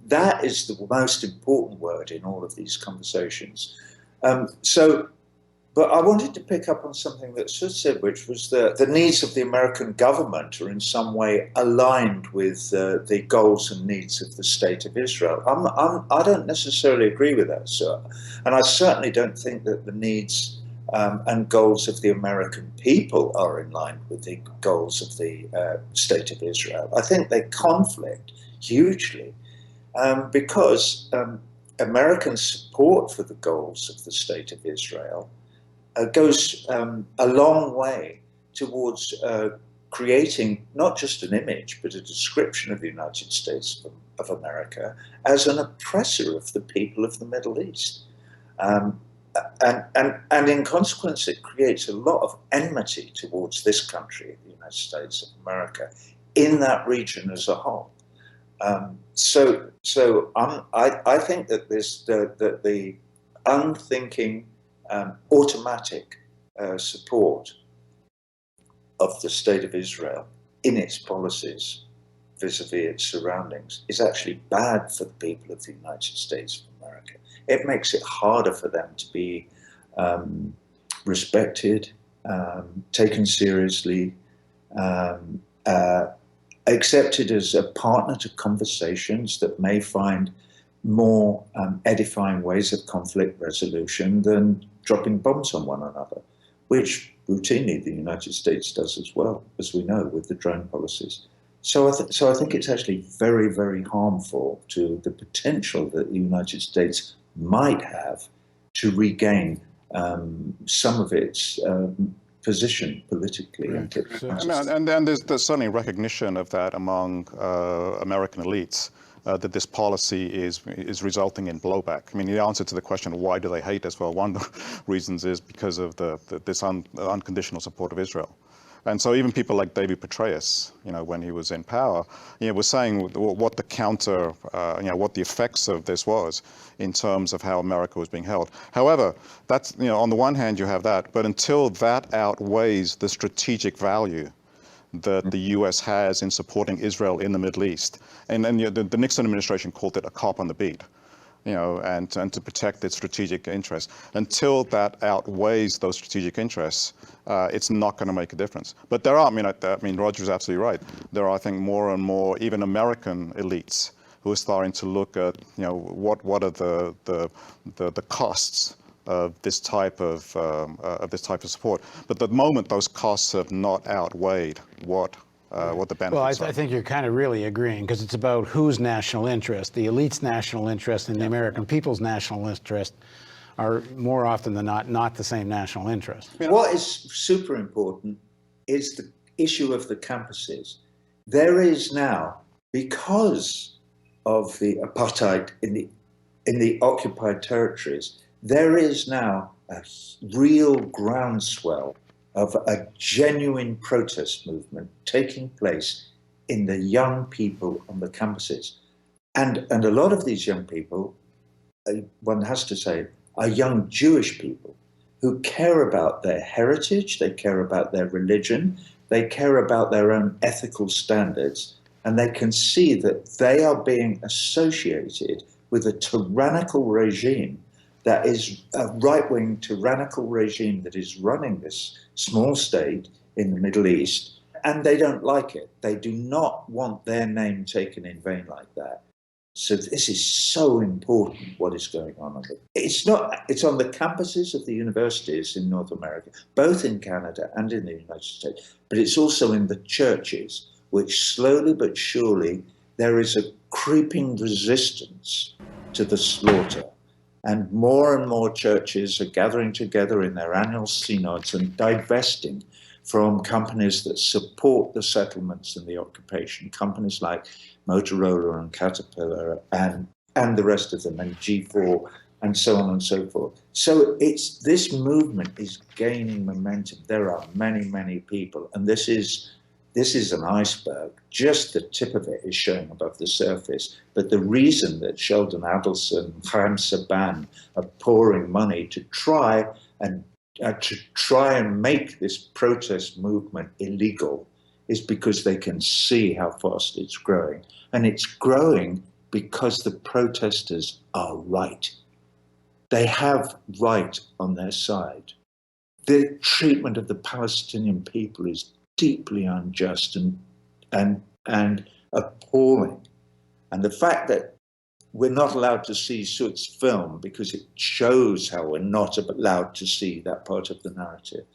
That is the most important word in all of these conversations. But I wanted to pick up on something that Sud said, which was the needs of the American government are in some way aligned with the goals and needs of the State of Israel. I don't necessarily agree with that, sir. And I certainly don't think that the needs and goals of the American people are in line with the goals of the State of Israel. I think they conflict hugely because American support for the goals of the State of Israel goes a long way towards creating not just an image, but a description of the United States of America as an oppressor of the people of the Middle East. And in consequence, it creates a lot of enmity towards this country, the United States of America, in that region as a whole. I think that the unthinking automatic support of the State of Israel in its policies vis-a-vis its surroundings is actually bad for the people of the United States of America. It makes it harder for them to be respected, taken seriously, accepted as a partner to conversations that may find more edifying ways of conflict resolution than dropping bombs on one another, which routinely the United States does as well, as we know, with the drone policies. So I think it's actually very, very harmful to the potential that the United States might have to regain some of its position politically. Right. And there's certainly recognition of that among American elites, that this policy is resulting in blowback. I mean, the answer to the question of why do they hate us? Well, one of the reasons is because of this unconditional support of Israel. And so even people like David Petraeus, when he was in power, was saying what the counter, what the effects of this was in terms of how America was being held. However, that's, on the one hand you have that, but until that outweighs the strategic value that the U.S. has in supporting Israel in the Middle East, and the Nixon administration called it a cop on the beat, and to protect its strategic interests. Until that outweighs those strategic interests, it's not going to make a difference. But there are, I mean, Roger's absolutely right. There are, I think, more and more even American elites who are starting to look at, what are the costs of this type of support. But at the moment, those costs have not outweighed what the benefits Well, are. I think you're kind of really agreeing, because it's about whose national interest. The elite's national interest and the American people's national interest are more often than not the same national interest. What is super important is the issue of the campuses. There is now, because of the apartheid in the occupied territories, there is now a real groundswell of a genuine protest movement taking place in the young people on the campuses. And a lot of these young people, one has to say, are young Jewish people who care about their heritage, they care about their religion, they care about their own ethical standards, and they can see that they are being associated with a tyrannical regime that is a right-wing tyrannical regime that is running this small state in the Middle East, and they don't like it. They do not want their name taken in vain like that. So this is so important, what is going on. It's on the campuses of the universities in North America, both in Canada and in the United States, but it's also in the churches, which slowly but surely there is a creeping resistance to the slaughter. And more churches are gathering together in their annual synods and divesting from companies that support the settlements and the occupation, companies like Motorola and Caterpillar and the rest of them, and G4 and so on and so forth. So this movement is gaining momentum. There are many, many people, and this is an iceberg. Just the tip of it is showing above the surface. But the reason that Sheldon Adelson, Chaim Saban are pouring money to try and make this protest movement illegal is because they can see how fast it's growing. And it's growing because the protesters are right. They have right on their side. The treatment of the Palestinian people is deeply unjust and appalling. And the fact that we're not allowed to see Soot's film because it shows how we're not allowed to see that part of the narrative.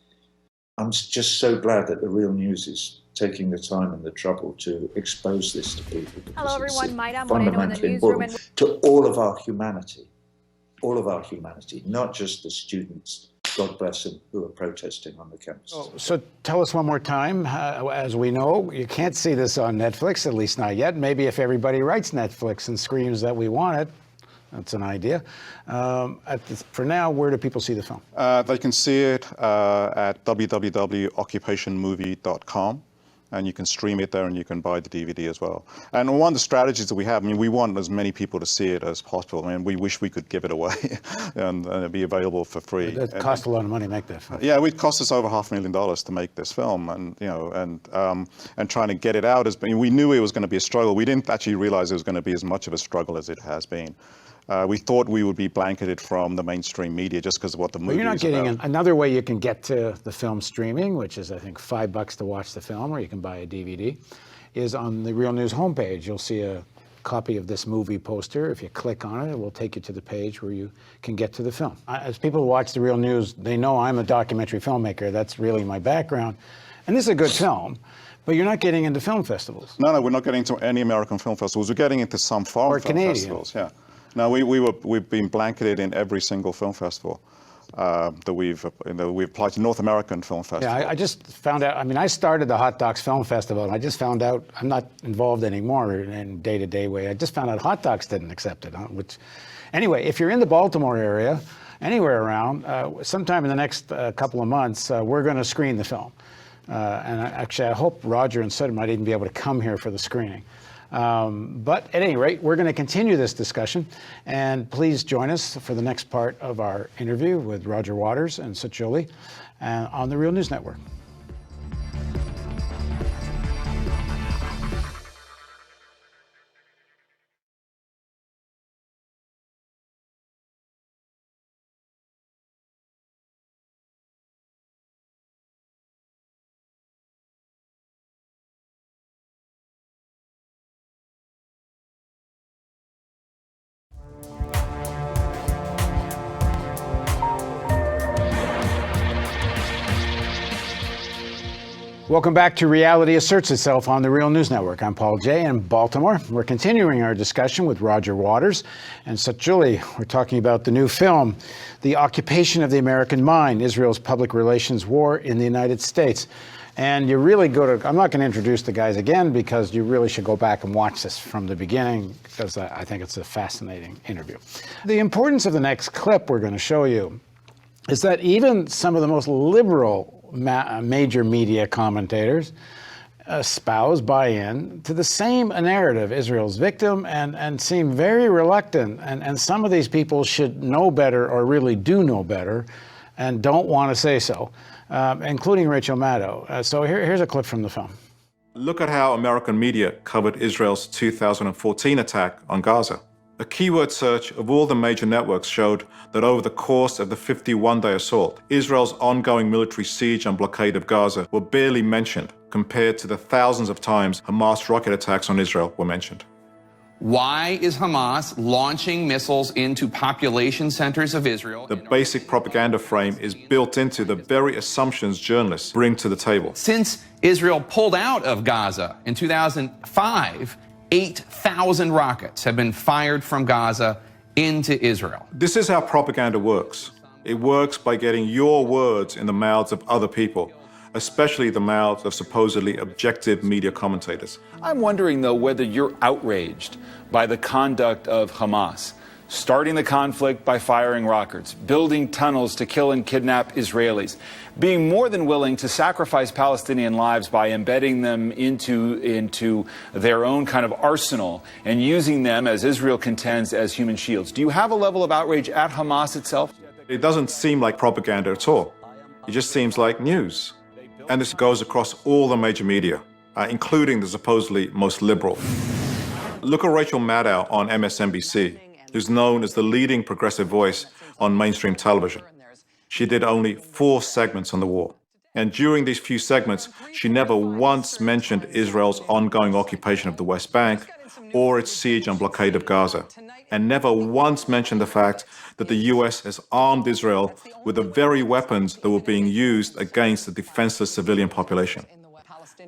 I'm just so glad that the Real News is taking the time and the trouble to expose this to people. Hello, everyone. Maida Moreno in the Fundamentally newsroom. important to all of our humanity, not just the students, God bless them, who are protesting on the campus. So tell us one more time, as we know, you can't see this on Netflix, at least not yet. Maybe if everybody writes Netflix and screams that we want it, that's an idea. For now, where do people see the film? They can see it at www.occupationmovie.com. And you can stream it there, and you can buy the DVD as well. And one of the strategies that we have, I mean, we want as many people to see it as possible. I mean, we wish we could give it away and it'd be available for free. It cost a lot of money to make that film. Yeah, it cost us over $500,000 to make this film, and and trying to get it out we knew it was going to be a struggle. We didn't actually realize it was going to be as much of a struggle as it has been. We thought we would be blanketed from the mainstream media just because of what the movie is about. You're not getting another way you can get to the film streaming, which is, I think, $5 to watch the film, or you can buy a DVD, is on the Real News homepage. You'll see a copy of this movie poster. If you click on it, it will take you to the page where you can get to the film. As people who watch the Real News, they know I'm a documentary filmmaker. That's really my background. And this is a good film. But you're not getting into film festivals. No, we're not getting into any American film festivals. We're getting into some foreign film festivals. Yeah. No, we've been blanketed in every single film festival that we've applied to. North American film festivals. Yeah, I just found out. I mean, I started the Hot Docs Film Festival, and I just found out I'm not involved anymore in day-to-day way. I just found out Hot Docs didn't accept it. Which, anyway, if you're in the Baltimore area, anywhere around, sometime in the next couple of months, we're going to screen the film. And actually, I hope Roger and Sutter might even be able to come here for the screening. But at any rate, we're going to continue this discussion, and please join us for the next part of our interview with Roger Waters and Satchuli on the Real News Network. Welcome back to Reality Asserts Itself on the Real News Network. I'm Paul Jay in Baltimore. We're continuing our discussion with Roger Waters and Satchuli. We're talking about the new film, The Occupation of the American Mind, Israel's Public Relations War in the United States. And you really I'm not going to introduce the guys again, because you really should go back and watch this from the beginning, because I think it's a fascinating interview. The importance of the next clip we're going to show you is that even some of the most liberal major media commentators buy in to the same narrative, Israel's victim, and seem very reluctant. And some of these people should know better, or really do know better, and don't want to say so, including Rachel Maddow. So here's a clip from the film. Look at how American media covered Israel's 2014 attack on Gaza. A keyword search of all the major networks showed that over the course of the 51-day assault, Israel's ongoing military siege and blockade of Gaza were barely mentioned compared to the thousands of times Hamas rocket attacks on Israel were mentioned. Why is Hamas launching missiles into population centers of Israel? The basic propaganda frame is built into the very assumptions journalists bring to the table. Since Israel pulled out of Gaza in 2005, 8,000 rockets have been fired from Gaza into Israel. This is how propaganda works. It works by getting your words in the mouths of other people, especially the mouths of supposedly objective media commentators. I'm wondering, though, whether you're outraged by the conduct of Hamas, starting the conflict by firing rockets, building tunnels to kill and kidnap Israelis, being more than willing to sacrifice Palestinian lives by embedding them into their own kind of arsenal and using them, as Israel contends, as human shields. Do you have a level of outrage at Hamas itself? It doesn't seem like propaganda at all. It just seems like news. And this goes across all the major media, including the supposedly most liberal. Look at Rachel Maddow on MSNBC, who's known as the leading progressive voice on mainstream television. She did only 4 segments on the war. And during these few segments, she never once mentioned Israel's ongoing occupation of the West Bank or its siege and blockade of Gaza, and never once mentioned the fact that the US has armed Israel with the very weapons that were being used against the defenseless civilian population.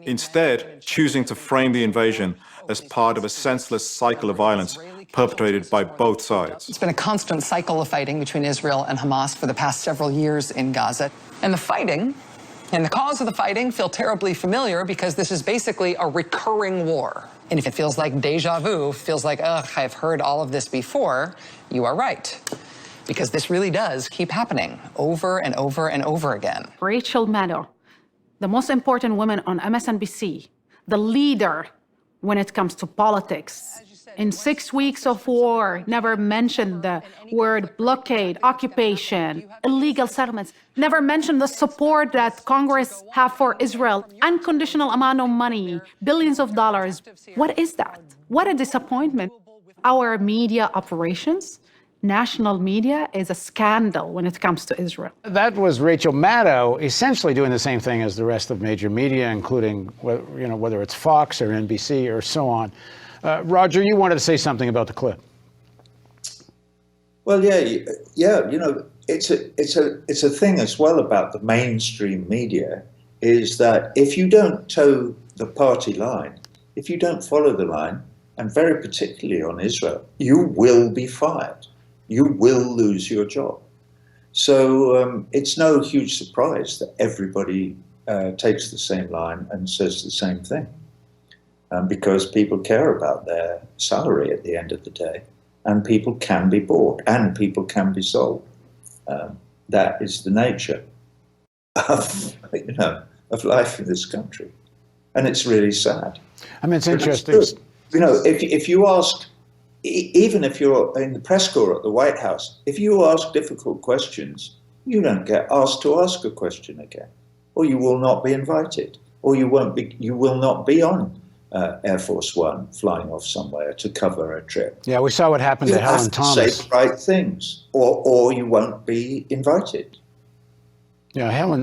Instead, choosing to frame the invasion as part of a senseless cycle of violence perpetrated by both sides. It's been a constant cycle of fighting between Israel and Hamas for the past several years in Gaza. And the fighting and the cause of the fighting feel terribly familiar, because this is basically a recurring war. And if it feels like deja vu, feels like, ugh, I've heard all of this before, you are right. Because this really does keep happening over and over and over again. Rachel Maddow, the most important woman on MSNBC, the leader when it comes to politics, in 6 weeks of war, never mentioned the word blockade, occupation, illegal settlements, never mentioned the support that Congress have for Israel, unconditional amount of money, billions of dollars. What is that? What a disappointment. Our media operations, national media, is a scandal when it comes to Israel. That was Rachel Maddow, essentially doing the same thing as the rest of major media, including whether it's Fox or NBC or so on. Roger, you wanted to say something about the clip. Well, yeah. It's a thing as well about the mainstream media, is that if you don't toe the party line, if you don't follow the line, and very particularly on Israel, you will be fired. You will lose your job. So it's no huge surprise that everybody takes the same line and says the same thing. Because people care about their salary at the end of the day, and people can be bought, and people can be sold. That is the nature of life in this country, and it's really sad. I mean, it's interesting. If you ask, even if you're in the press corps at the White House, if you ask difficult questions, you don't get asked to ask a question again, or you will not be invited, or you will not be on Air Force One flying off somewhere to cover a trip. Yeah, we saw what happened to Helen Thomas. You have to say the right things, or you won't be invited. Yeah, Helen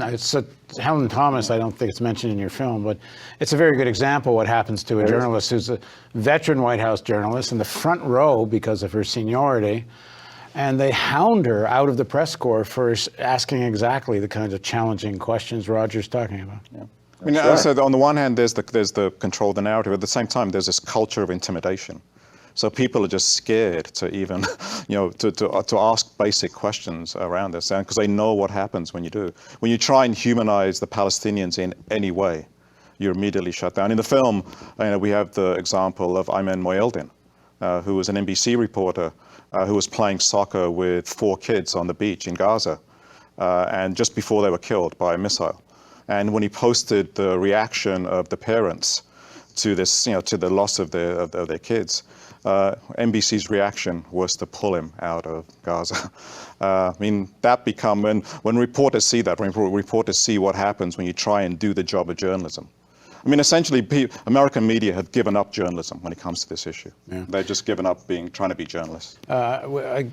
Thomas, I don't think it's mentioned in your film, but it's a very good example of what happens to a journalist who's a veteran White House journalist in the front row because of her seniority, and they hound her out of the press corps for asking exactly the kinds of challenging questions Roger's talking about. Yeah. I mean, right. So on the one hand, there's the control of the narrative. At the same time, there's this culture of intimidation. So people are just scared to even, to ask basic questions around this, because they know what happens when you do. When you try and humanize the Palestinians in any way, you're immediately shut down. In the film, we have the example of Ayman Moyeldin, who was an NBC reporter who was playing soccer with 4 kids on the beach in Gaza, and just before they were killed by a missile. And when he posted the reaction of the parents to this, to the loss of their kids, NBC's reaction was to pull him out of Gaza. I mean, that when reporters see that, when reporters see what happens when you try and do the job of journalism. I mean, essentially, American media have given up journalism when it comes to this issue. Yeah. They've just given up trying to be journalists. I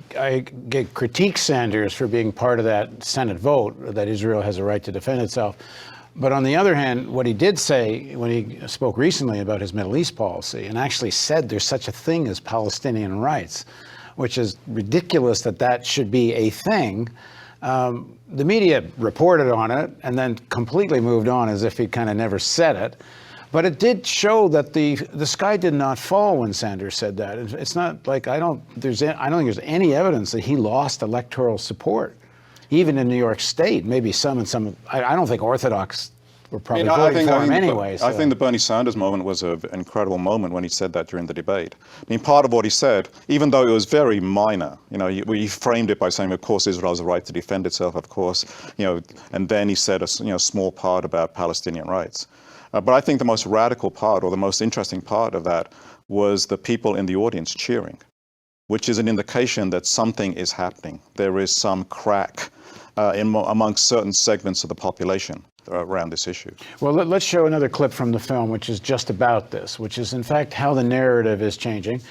critique Sanders for being part of that Senate vote that Israel has a right to defend itself. But on the other hand, what he did say when he spoke recently about his Middle East policy, and actually said there's such a thing as Palestinian rights, which is ridiculous that should be a thing. The media reported on it and then completely moved on as if he kind of never said it. But it did show that the sky did not fall when Sanders said that. It's not like I don't think there's any evidence that he lost electoral support, even in New York State. Maybe some. I don't think Orthodox were probably voting for him anyway. I think the Bernie Sanders moment was an incredible moment when he said that during the debate. I mean, part of what he said, even though it was very minor, he framed it by saying, of course, Israel has a right to defend itself, of course, and then he said a small part about Palestinian rights. But I think the most radical part, or the most interesting part of that, was the people in the audience cheering, which is an indication that something is happening. There is some crack amongst certain segments of the population around this issue. Well, let's show another clip from the film, which is just about this, which is in fact how the narrative is changing.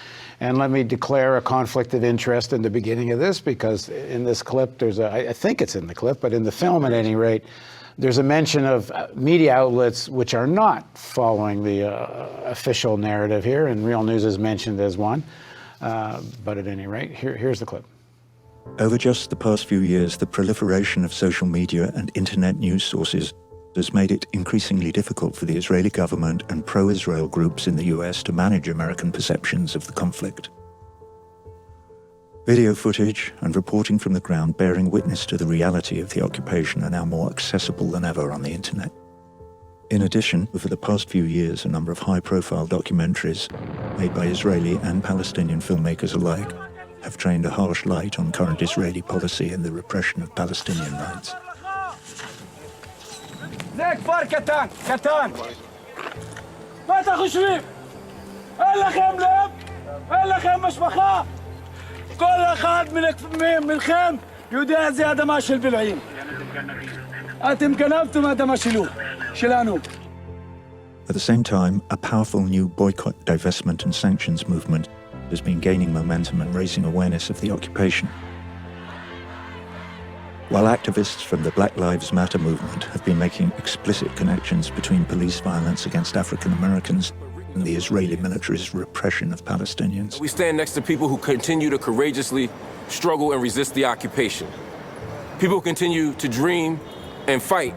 And let me declare a conflict of interest in the beginning of this, because in this clip, I think it's in the clip, but in the film at any rate, there's a mention of media outlets which are not following the official narrative here, and Real News is mentioned as one. But at any rate, here's the clip. Over just the past few years, the proliferation of social media and internet news sources has made it increasingly difficult for the Israeli government and pro-Israel groups in the US to manage American perceptions of the conflict. Video footage and reporting from the ground bearing witness to the reality of the occupation are now more accessible than ever on the internet. In addition, over the past few years, a number of high-profile documentaries made by Israeli and Palestinian filmmakers alike have trained a harsh light on current Israeli policy and the repression of Palestinian rights. זה כפר קטן, קטן. מה אתם חושבים? אין לכם לב? אין לכם משפחה? כל אחד מכם יודע זה אדמה של בלעים. אתם גנבתם אדמה שלנו. At the same time, a powerful new boycott, divestment and sanctions movement has been gaining momentum and raising awareness of the occupation. While activists from the Black Lives Matter movement have been making explicit connections between police violence against African Americans and the Israeli military's repression of Palestinians. We stand next to people who continue to courageously struggle and resist the occupation. People who continue to dream and fight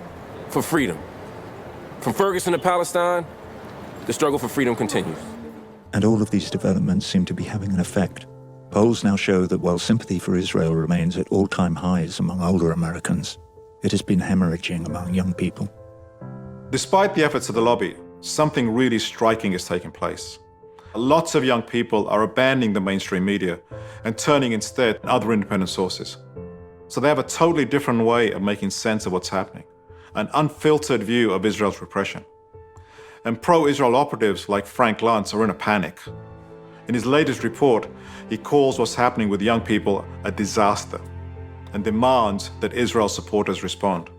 for freedom. From Ferguson to Palestine, the struggle for freedom continues. And all of these developments seem to be having an effect. Polls now show that while sympathy for Israel remains at all-time highs among older Americans, it has been hemorrhaging among young people. Despite the efforts of the lobby, something really striking is taking place. Lots of young people are abandoning the mainstream media and turning instead to other independent sources. So they have a totally different way of making sense of what's happening, an unfiltered view of Israel's repression. And pro-Israel operatives like Frank Luntz are in a panic. In his latest report, he calls what's happening with young people a disaster and demands that Israel supporters respond.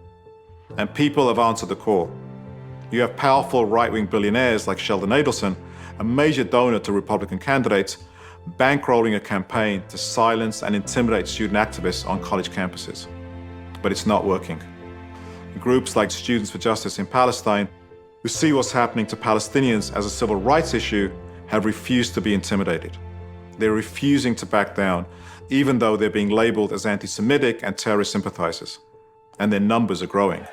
And people have answered the call. You have powerful right-wing billionaires like Sheldon Adelson, a major donor to Republican candidates, bankrolling a campaign to silence and intimidate student activists on college campuses. But it's not working. Groups like Students for Justice in Palestine, who see what's happening to Palestinians as a civil rights issue, have refused to be intimidated. They're refusing to back down, even though they're being labeled as anti-Semitic and terrorist sympathizers. And their numbers are growing.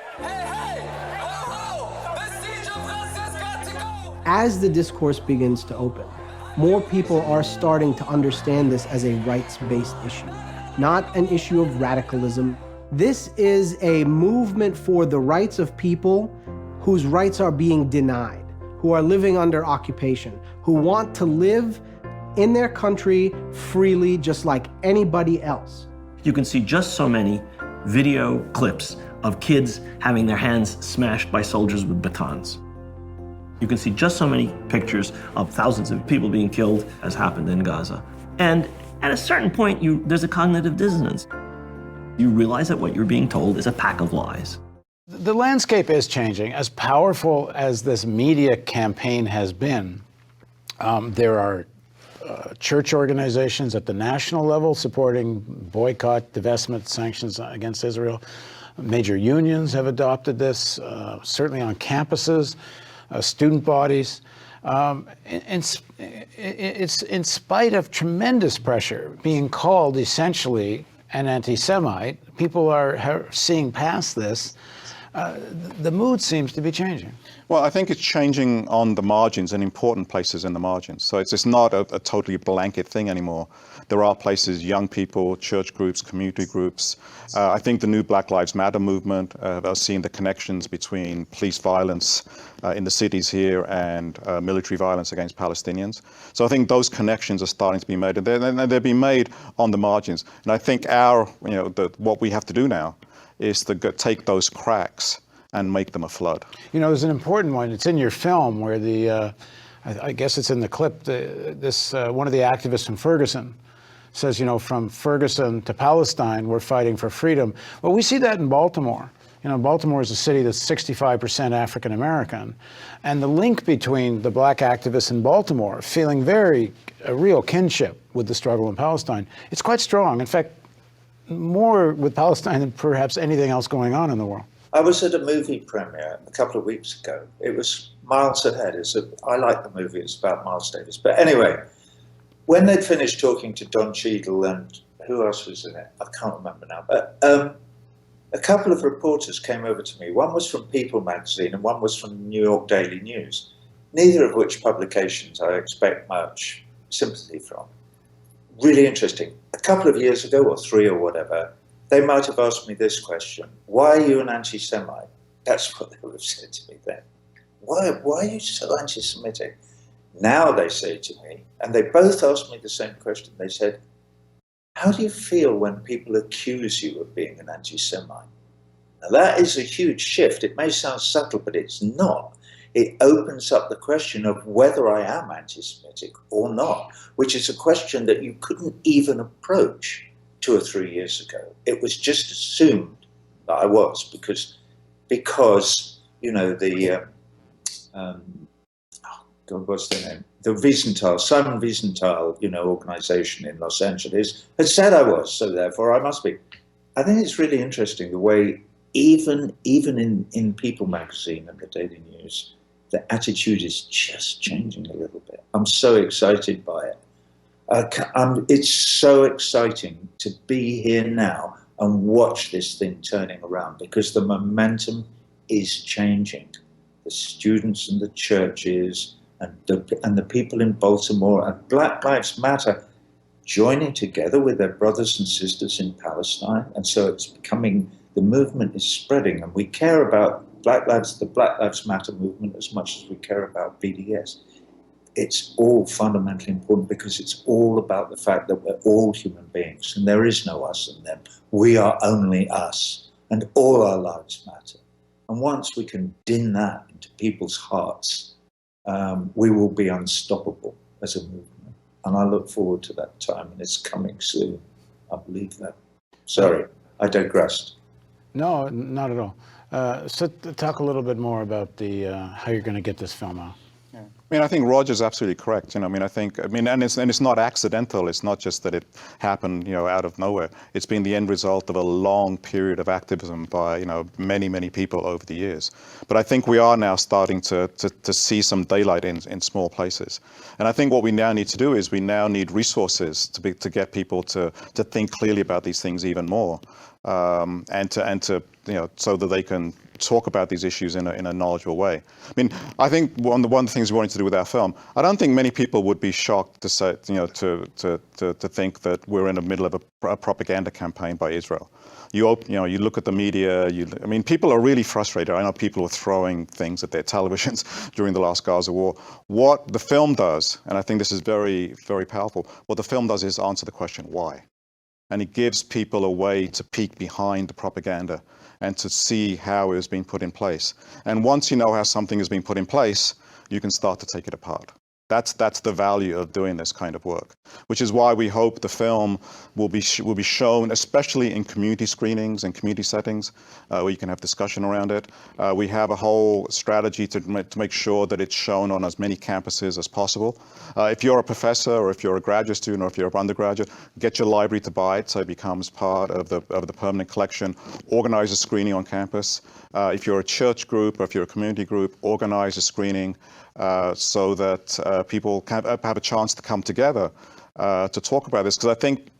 As the discourse begins to open, more people are starting to understand this as a rights-based issue, not an issue of radicalism. This is a movement for the rights of people whose rights are being denied, who are living under occupation, who want to live in their country freely just like anybody else. You can see just so many video clips of kids having their hands smashed by soldiers with batons. You can see just so many pictures of thousands of people being killed, as happened in Gaza. And at a certain point, there's a cognitive dissonance. You realize that what you're being told is a pack of lies. The landscape is changing. As powerful as this media campaign has been, there are church organizations at the national level supporting boycott, divestment, sanctions against Israel. Major unions have adopted this, certainly on campuses. Student bodies. It's in spite of tremendous pressure being called essentially an anti-Semite. People are seeing past this. The mood seems to be changing. Well, I think it's changing on the margins and important places in the margins. So it's not a totally blanket thing anymore. There are places, young people, church groups, community groups. I think the new Black Lives Matter movement are seeing the connections between police violence in the cities here and military violence against Palestinians. So I think those connections are starting to be made, and they're being made on the margins. And I think what we have to do now is to take those cracks and make them a flood. You know, there's an important one. It's in your film where I guess it's in the clip, one of the activists from Ferguson says, you know, from Ferguson to Palestine, we're fighting for freedom. Well, we see that in Baltimore. You know, Baltimore is a city that's 65% African American. And the link between the black activists in Baltimore feeling a real kinship with the struggle in Palestine, it's quite strong. In fact, more with Palestine than perhaps anything else going on in the world. I was at a movie premiere a couple of weeks ago. It was miles ahead. I like the movie. It's about Miles Davis. But anyway, when they'd finished talking to Don Cheadle and who else was in it? I can't remember now. But a couple of reporters came over to me. One was from People magazine and one was from the New York Daily News, neither of which publications I expect much sympathy from. Really interesting. A couple of years ago, or 3 or whatever, they might have asked me this question: why are you an anti-Semite? That's what they would have said to me then. Why are you so anti-Semitic? Now they say to me, and they both asked me the same question, they said, how do you feel when people accuse you of being an anti-Semite? Now, that is a huge shift. It may sound subtle, but it's not. It opens up the question of whether I am anti-Semitic or not, which is a question that you couldn't even approach 2 or 3 years ago. It was just assumed that I was because you know, the God, what's their name? The Wiesenthal, Simon Wiesenthal, you know, organization in Los Angeles had said I was, so therefore I must be. I think it's really interesting the way even in People magazine and the Daily News, the attitude is just changing a little bit. I'm so excited by it. It's so exciting to be here now and watch this thing turning around, because the momentum is changing. The students and the churches and the people in Baltimore and Black Lives Matter joining together with their brothers and sisters in Palestine. And so it's becoming, the movement is spreading, and we care about the Black Lives Matter movement as much as we care about BDS. It's all fundamentally important because it's all about the fact that we're all human beings and there is no us and them. We are only us, and all our lives matter. And once we can din that into people's hearts, we will be unstoppable as a movement. And I look forward to that time, and it's coming soon. I believe that. Sorry, I digressed. No, not at all. So talk a little bit more about how you're going to get this film out. I mean, I think Roger's absolutely correct. You know, and it's not accidental. It's not just that it happened, you know, out of nowhere. It's been the end result of a long period of activism by, you know, many people over the years. But I think we are now starting to see some daylight in small places. And I think what we now need to do is we now need resources to get people to think clearly about these things even more, and to you know, so that they can talk about these issues in a knowledgeable way. I mean, I think one of the things we wanted to do with our film, I don't think many people would be shocked to say, you know, to think that we're in the middle of a propaganda campaign by Israel. You look at the media. I mean, people are really frustrated. I know people were throwing things at their televisions during the last Gaza war. What the film does, and I think this is very, very powerful, what the film does is answer the question, why? And it gives people a way to peek behind the propaganda and to see how it has been put in place. And once you know how something has been put in place, you can start to take it apart. That's the value of doing this kind of work, which is why we hope the film will be shown, especially in community screenings and community settings, where you can have discussion around it. We have a whole strategy to make sure that it's shown on as many campuses as possible. If you're a professor, or if you're a graduate student, or if you're an undergraduate, get your library to buy it so it becomes part of the permanent collection. Organize a screening on campus. If you're a church group, or if you're a community group, organize a screening so that people can have a chance to come together to talk about this. Because I think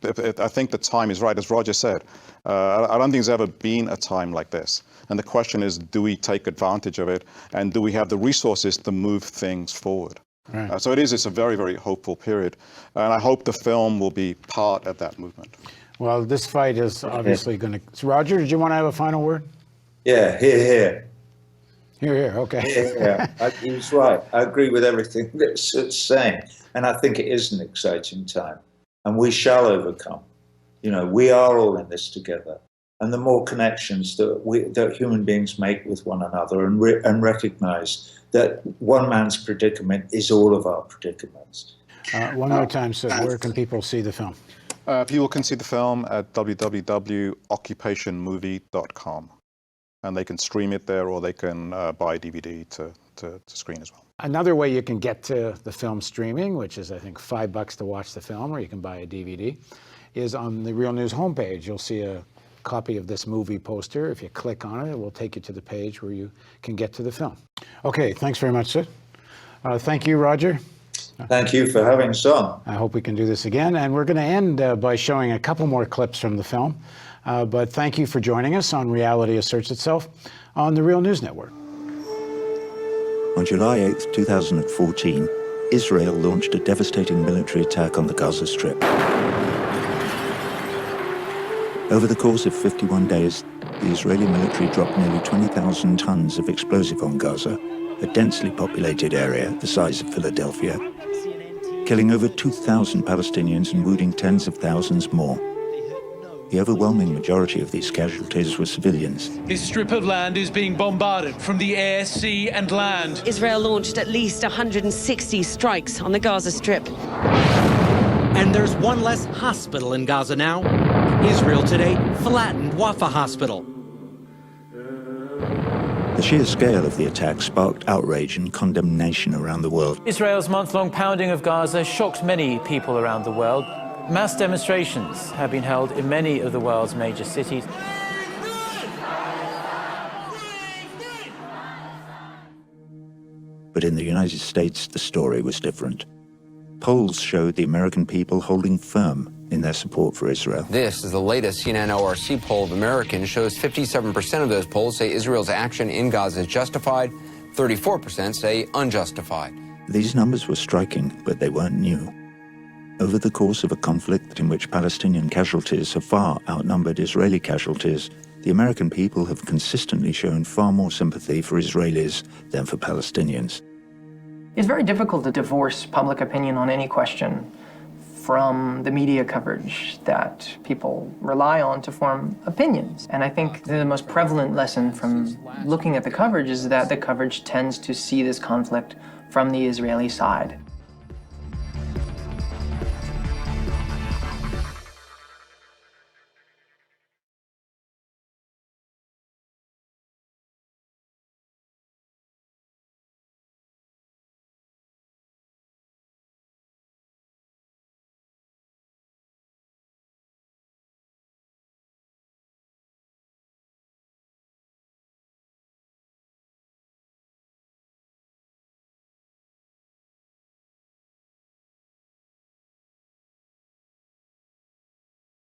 the time is right, as Roger said. I don't think there's ever been a time like this. And the question is, do we take advantage of it? And do we have the resources to move things forward? Right. So it's a very, very hopeful period. And I hope the film will be part of that movement. Well, this fight is obviously going to... So Roger, did you want to have a final word? Yeah, here. Here, okay. Yeah, he's right. I agree with everything that's saying. And I think it is an exciting time. And we shall overcome. You know, we are all in this together. And the more connections that human beings make with one another, and recognize that one man's predicament is all of our predicaments. One more time, so where can people see the film? People can see the film at www.occupationmovie.com. And they can stream it there, or they can buy DVD to screen as well. Another way you can get to the film streaming, which is I think $5 to watch the film, or you can buy a DVD, is on the Real News homepage. You'll see a copy of this movie poster. If you click on it, it will take you to the page where you can get to the film. Okay, thanks very much, Sid. Thank you, Roger. Thank you for having us on. I hope we can do this again. And we're going to end by showing a couple more clips from the film. But thank you for joining us on Reality Asserts Itself on the Real News Network. On July 8, 2014, Israel launched a devastating military attack on the Gaza Strip. Over the course of 51 days, the Israeli military dropped nearly 20,000 tons of explosive on Gaza, a densely populated area the size of Philadelphia, killing over 2,000 Palestinians and wounding tens of thousands more. The overwhelming majority of these casualties were civilians. This strip of land is being bombarded from the air, sea, and land. Israel launched at least 160 strikes on the Gaza Strip. And there's one less hospital in Gaza now. Israel today flattened Wafa Hospital. The sheer scale of the attack sparked outrage and condemnation around the world. Israel's month-long pounding of Gaza shocked many people around the world. Mass demonstrations have been held in many of the world's major cities. But in the United States, the story was different. Polls showed the American people holding firm in their support for Israel. This is the latest CNN ORC poll of Americans. Shows 57% of those polls say Israel's action in Gaza is justified. 34% say unjustified. These numbers were striking, but they weren't new. Over the course of a conflict in which Palestinian casualties have far outnumbered Israeli casualties, the American people have consistently shown far more sympathy for Israelis than for Palestinians. It's very difficult to divorce public opinion on any question from the media coverage that people rely on to form opinions. And I think the most prevalent lesson from looking at the coverage is that the coverage tends to see this conflict from the Israeli side.